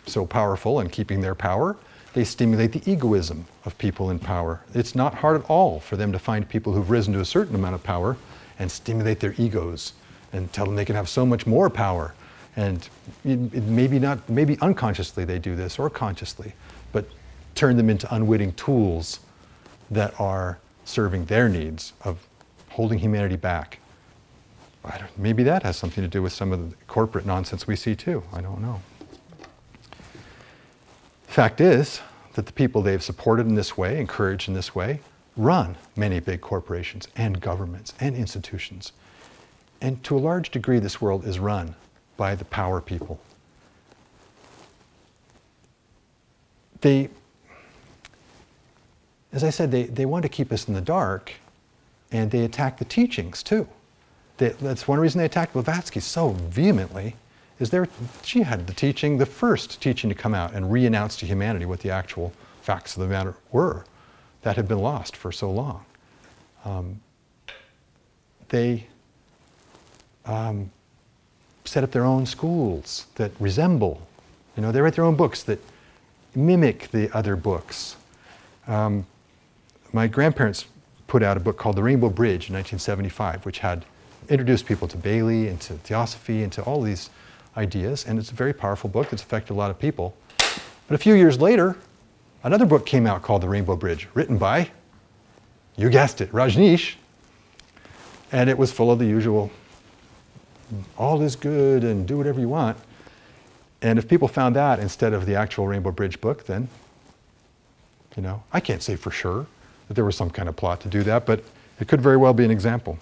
so powerful and keeping their power. They stimulate the egoism of people in power. It's not hard at all for them to find people who've risen to a certain amount of power and stimulate their egos and tell them they can have so much more power. And maybe unconsciously they do this, or consciously, but turn them into unwitting tools that are serving their needs of holding humanity back. Maybe that has something to do with some of the corporate nonsense we see too. I don't know. Fact is that the people they've supported in this way, encouraged in this way, run many big corporations and governments and institutions. And to a large degree, this world is run by the power people. As I said, they want to keep us in the dark, and they attack the teachings too. That's one reason they attacked Blavatsky so vehemently, is she had the first teaching to come out and re-announce to humanity what the actual facts of the matter were that had been lost for so long. They set up their own schools that resemble, they write their own books that mimic the other books. My grandparents put out a book called The Rainbow Bridge in 1975, which had introduced people to Bailey and to Theosophy and to all these ideas, and it's a very powerful book that's affected a lot of people. But a few years later, another book came out called The Rainbow Bridge, written by, you guessed it, Rajneesh, and it was full of the usual, all is good and do whatever you want. And if people found that instead of the actual Rainbow Bridge book, then, I can't say for sure that there was some kind of plot to do that, but it could very well be an example.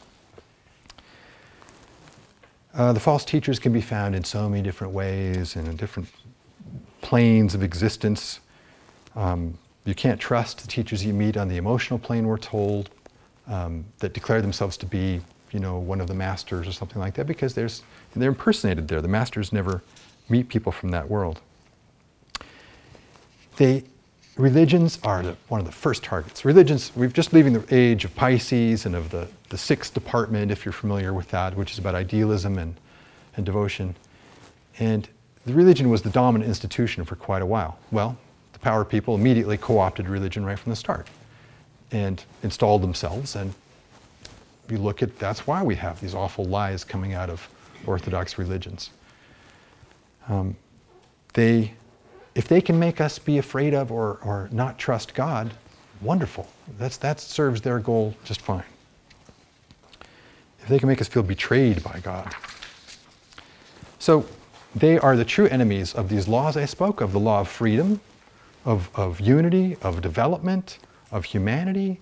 The false teachers can be found in so many different ways and in different planes of existence. You can't trust the teachers you meet on the emotional plane, we're told, that declare themselves to be, one of the masters or something like that, because they're impersonated there. The masters never meet people from that world. Religions are one of the first targets. Religions, we're just leaving the age of Pisces and of the sixth department, if you're familiar with that, which is about idealism and devotion. And the religion was the dominant institution for quite a while. Well, the power people immediately co-opted religion right from the start and installed themselves. And you look at, that's why we have these awful lies coming out of Orthodox religions. If they can make us be afraid of or not trust God, wonderful. That serves their goal just fine. If they can make us feel betrayed by God. So they are the true enemies of these laws I spoke of, the law of freedom, of unity, of development, of humanity.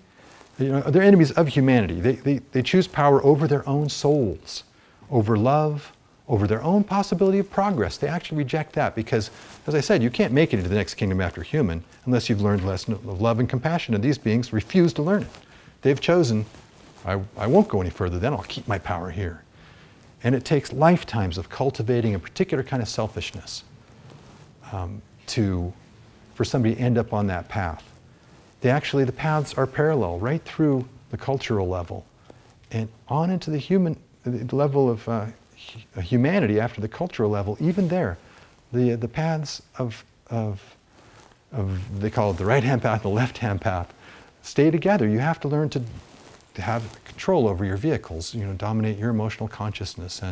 They're enemies of humanity. They choose power over their own souls, over love, over their own possibility of progress. They actually reject that because, as I said, you can't make it into the next kingdom after human unless you've learned the lesson of love and compassion, and these beings refuse to learn it. They've chosen, I won't go any further, then I'll keep my power here. And it takes lifetimes of cultivating a particular kind of selfishness for somebody to end up on that path. The paths are parallel right through the cultural level and on into the level of humanity after the cultural level. Even there, the paths of they call it the right-hand path and the left-hand path, stay together. You have to learn to have control over your vehicles, dominate your emotional consciousness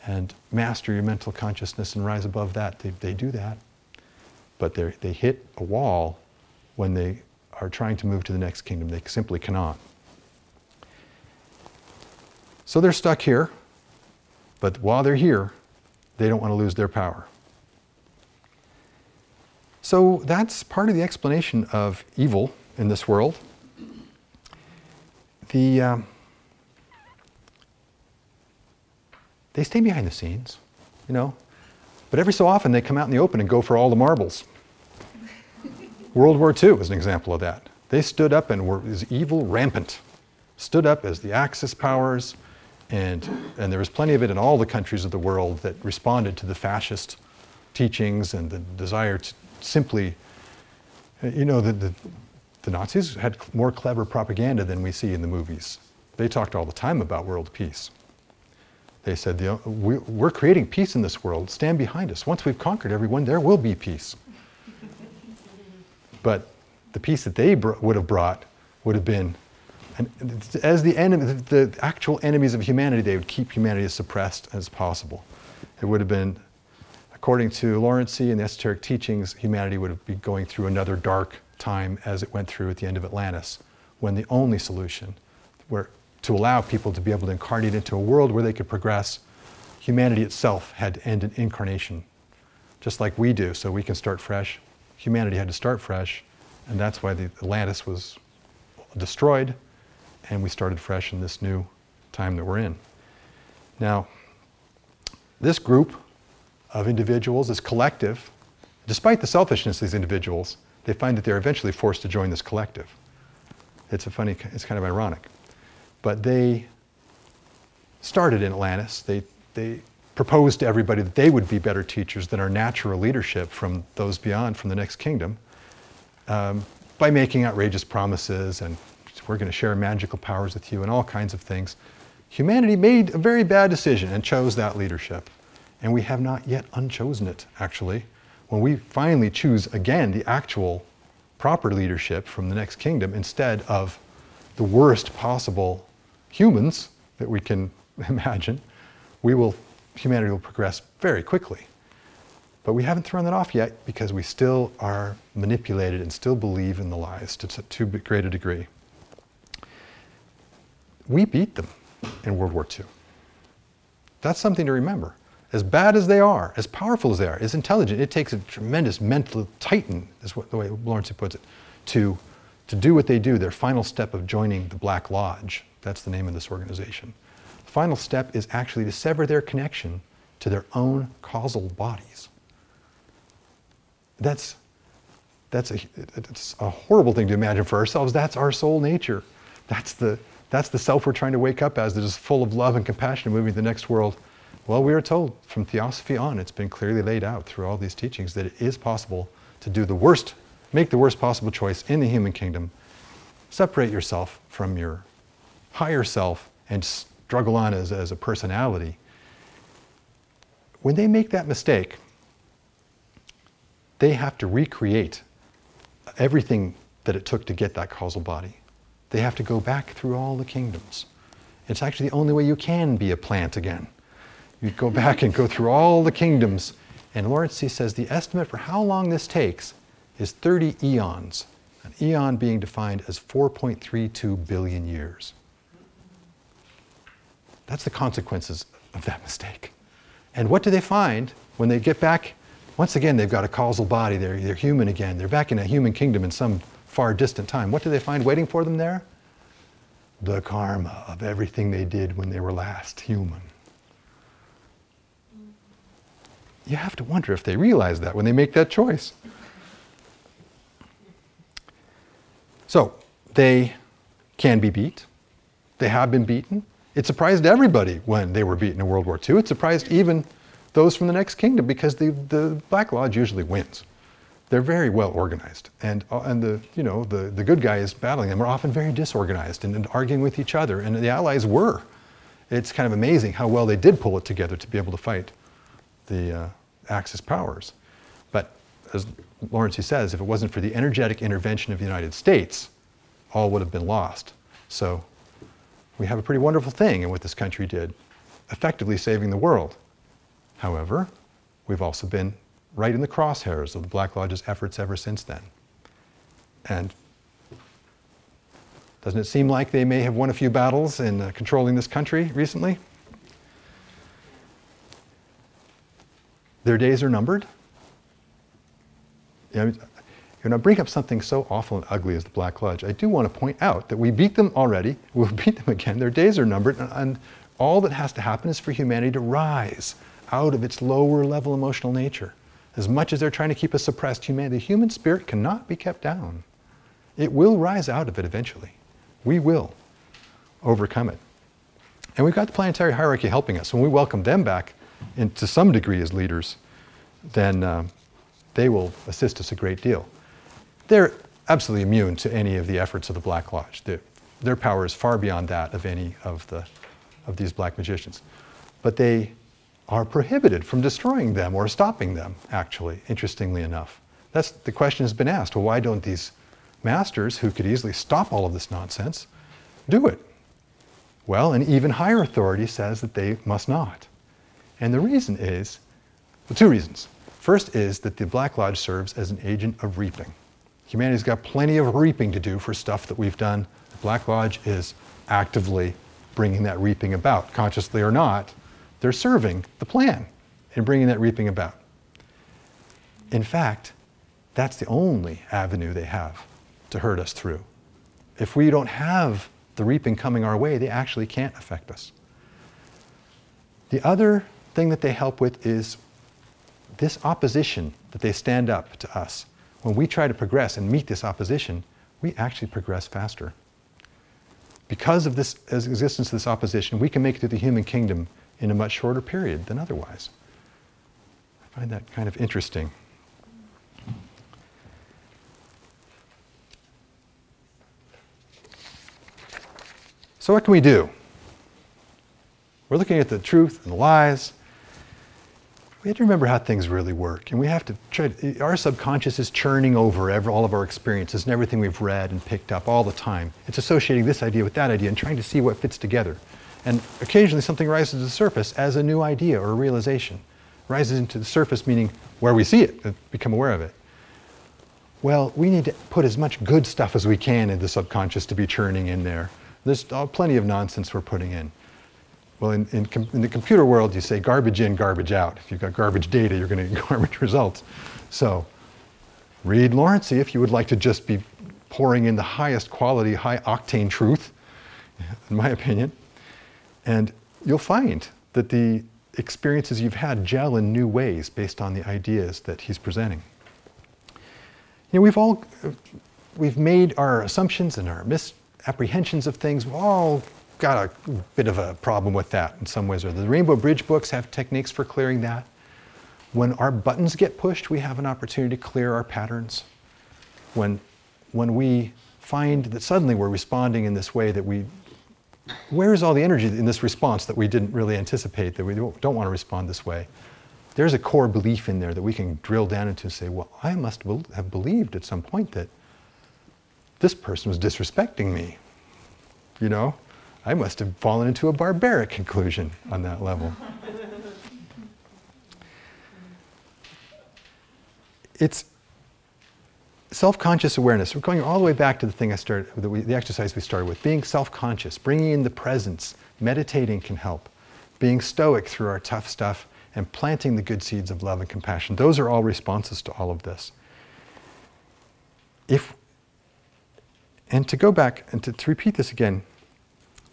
and master your mental consciousness and rise above that. They do that. But they hit a wall when they are trying to move to the next kingdom. They simply cannot. So they're stuck here, but while they're here, they don't want to lose their power. So that's part of the explanation of evil in this world. They stay behind the scenes, you know, but every so often they come out in the open and go for all the marbles. World War II is an example of that. They stood up and were as evil rampant, stood up as the Axis powers, and there was plenty of it in all the countries of the world that responded to the fascist teachings and the desire to simply, you know, the Nazis had more clever propaganda than we see in the movies. They talked all the time about world peace. They said, we're creating peace in this world. Stand behind us. Once we've conquered everyone, there will be peace. But the peace that they would have brought would have been, as the actual enemies of humanity, they would keep humanity as suppressed as possible. It would have been, according to Lawrency and the esoteric teachings, humanity would be going through another dark time as it went through at the end of Atlantis, when the only solution to allow people to be able to incarnate into a world where they could progress, humanity itself had to end an incarnation, just like we do, so we can start fresh. Humanity had to start fresh, and that's why the Atlantis was destroyed, and we started fresh in this new time that we're in. Now, this group of individuals, this collective, despite the selfishness of these individuals, they find that they're eventually forced to join this collective. It's kind of ironic. But they started in Atlantis. They proposed to everybody that they would be better teachers than our natural leadership from those beyond, from the next kingdom, by making outrageous promises, and we're going to share magical powers with you and all kinds of things. Humanity made a very bad decision and chose that leadership. And we have not yet unchosen it, actually. When we finally choose again the actual proper leadership from the next kingdom instead of the worst possible humans that we can imagine, humanity will progress very quickly. But we haven't thrown that off yet because we still are manipulated and still believe in the lies to too great a degree. We beat them in World War II. That's something to remember. As bad as they are, as powerful as they are, as intelligent, it takes a tremendous mental titan, is the way Lawrence puts it, to do what they do, their final step of joining the Black Lodge. That's the name of this organization. The final step is actually to sever their connection to their own causal bodies. It's a horrible thing to imagine for ourselves. That's our soul nature. That's the self we're trying to wake up as, that is full of love and compassion and moving to the next world. Well, we are told from Theosophy on, it's been clearly laid out through all these teachings that it is possible to do make the worst possible choice in the human kingdom, separate yourself from your higher self and struggle on as a personality. When they make that mistake, they have to recreate everything that it took to get that causal body. They have to go back through all the kingdoms. It's actually the only way you can be a plant again. You go back and go through all the kingdoms. And Lawrence says the estimate for how long this takes is 30 eons. An eon being defined as 4.32 billion years. That's the consequences of that mistake. And what do they find when they get back? Once again, they've got a causal body. They're human again. They're back in a human kingdom in some far distant time. What do they find waiting for them there? The karma of everything they did when they were last human. You have to wonder if they realize that when they make that choice. So, they can be beat. They have been beaten. It surprised everybody when they were beaten in World War II. It surprised even those from the next kingdom because the Black Lodge usually wins. They're very well organized, and the good guys battling them are often very disorganized and arguing with each other, and the Allies were. It's kind of amazing how well they did pull it together to be able to fight the Axis powers. But as Lawrence says, if it wasn't for the energetic intervention of the United States, all would have been lost. So we have a pretty wonderful thing in what this country did, effectively saving the world. However, we've also been right in the crosshairs of the Black Lodge's efforts ever since then. And doesn't it seem like they may have won a few battles in controlling this country recently? Their days are numbered. When I bring up something so awful and ugly as the Black Lodge, I do want to point out that we beat them already, we'll beat them again, their days are numbered, and all that has to happen is for humanity to rise out of its lower level emotional nature. As much as they're trying to keep us suppressed, the human spirit cannot be kept down. It will rise out of it eventually. We will overcome it. And we've got the planetary hierarchy helping us. When we welcome them back to some degree as leaders, then they will assist us a great deal. They're absolutely immune to any of the efforts of the Black Lodge. Their power is far beyond that of any of these black magicians. But they are prohibited from destroying them or stopping them, actually, interestingly enough. The question has been asked, well, why don't these masters, who could easily stop all of this nonsense, do it? Well, an even higher authority says that they must not. And the reason is, well, two reasons. First is that the Black Lodge serves as an agent of reaping. Humanity's got plenty of reaping to do for stuff that we've done. The Black Lodge is actively bringing that reaping about. Consciously or not, they're serving the plan in bringing that reaping about. In fact, that's the only avenue they have to hurt us through. If we don't have the reaping coming our way, they actually can't affect us. The other thing that they help with is this opposition that they stand up to us. When we try to progress and meet this opposition, we actually progress faster. Because of this existence of this opposition, we can make it to the human kingdom in a much shorter period than otherwise. I find that kind of interesting. So what can we do? We're looking at the truth and the lies. We have to remember how things really work. And we have to our subconscious is churning over all of our experiences and everything we've read and picked up all the time. It's associating this idea with that idea and trying to see what fits together. And occasionally something rises to the surface as a new idea or a realization. Rises into the surface, meaning where we see it, become aware of it. Well, we need to put as much good stuff as we can in the subconscious to be churning in there. There's plenty of nonsense we're putting in. Well, in the computer world, you say garbage in, garbage out. If you've got garbage data, you're going to get garbage results. So read Lawrence if you would like to just be pouring in the highest quality, high octane truth, in my opinion. And you'll find that the experiences you've had gel in new ways based on the ideas that he's presenting. We've made our assumptions and our misapprehensions of things. We've all got a bit of a problem with that in some ways or others. The Rainbow Bridge books have techniques for clearing that. When our buttons get pushed, we have an opportunity to clear our patterns. When we find that suddenly we're responding in this way that where's all the energy in this response that we didn't really anticipate, that we don't want to respond this way? There's a core belief in there that we can drill down into and say, well, I must have believed at some point that this person was disrespecting me. I must have fallen into a barbaric conclusion on that level. It's self-conscious awareness. We're going all the way back to the thing the exercise we started with. Being self-conscious, bringing in the presence, meditating can help. Being stoic through our tough stuff and planting the good seeds of love and compassion. Those are all responses to all of this. And to go back and to repeat this again,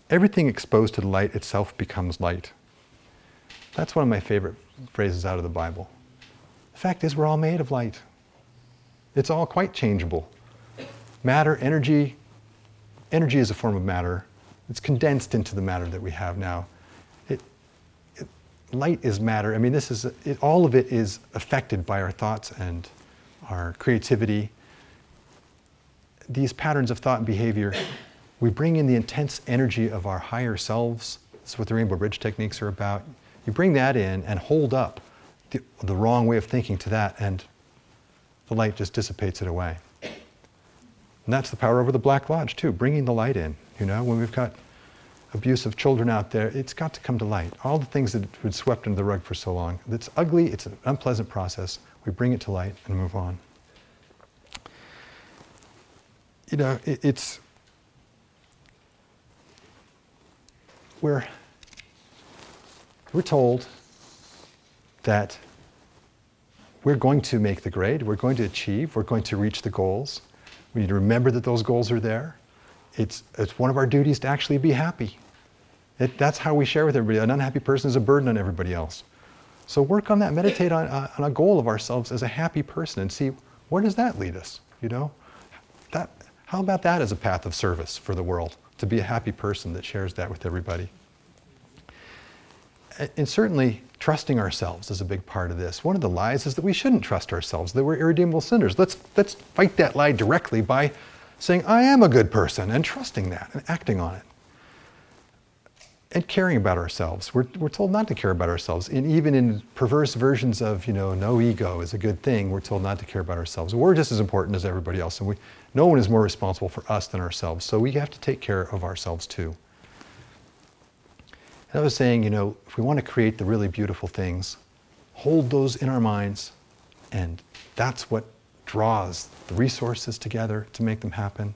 everything exposed to the light itself becomes light. That's one of my favorite phrases out of the Bible. The fact is, we're all made of light. It's all quite changeable. Matter, energy is a form of matter. It's condensed into the matter that we have now. Light is matter. I mean, all of it is affected by our thoughts and our creativity. These patterns of thought and behavior, we bring in the intense energy of our higher selves. That's what the Rainbow Bridge techniques are about. You bring that in and hold up the wrong way of thinking to that, and the light just dissipates it away. And that's the power over the Black Lodge too, bringing the light in. When we've got abuse of children out there, it's got to come to light. All the things that have been swept under the rug for so long. It's ugly, it's an unpleasant process. We bring it to light and move on. You know, we're told that we're going to make the grade, we're going to achieve, we're going to reach the goals. We need to remember that those goals are there. It's one of our duties to actually be happy. That's how we share with everybody. An unhappy person is a burden on everybody else. So work on that, meditate on a goal of ourselves as a happy person and see, where does that lead us, you know? How about that as a path of service for the world, to be a happy person that shares that with everybody? And certainly, trusting ourselves is a big part of this. One of the lies is that we shouldn't trust ourselves, that we're irredeemable sinners. Let's fight that lie directly by saying, I am a good person, and trusting that, and acting on it. And caring about ourselves. We're told not to care about ourselves. And even in perverse versions of, you know, no ego is a good thing, we're told not to care about ourselves. We're just as important as everybody else, and no one is more responsible for us than ourselves. So we have to take care of ourselves too. And I was saying, you know, if we want to create the really beautiful things, hold those in our minds, and that's what draws the resources together to make them happen.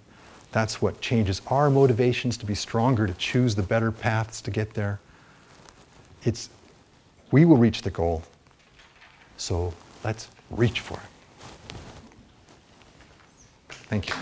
That's what changes our motivations to be stronger, to choose the better paths to get there. We will reach the goal. So let's reach for it. Thank you.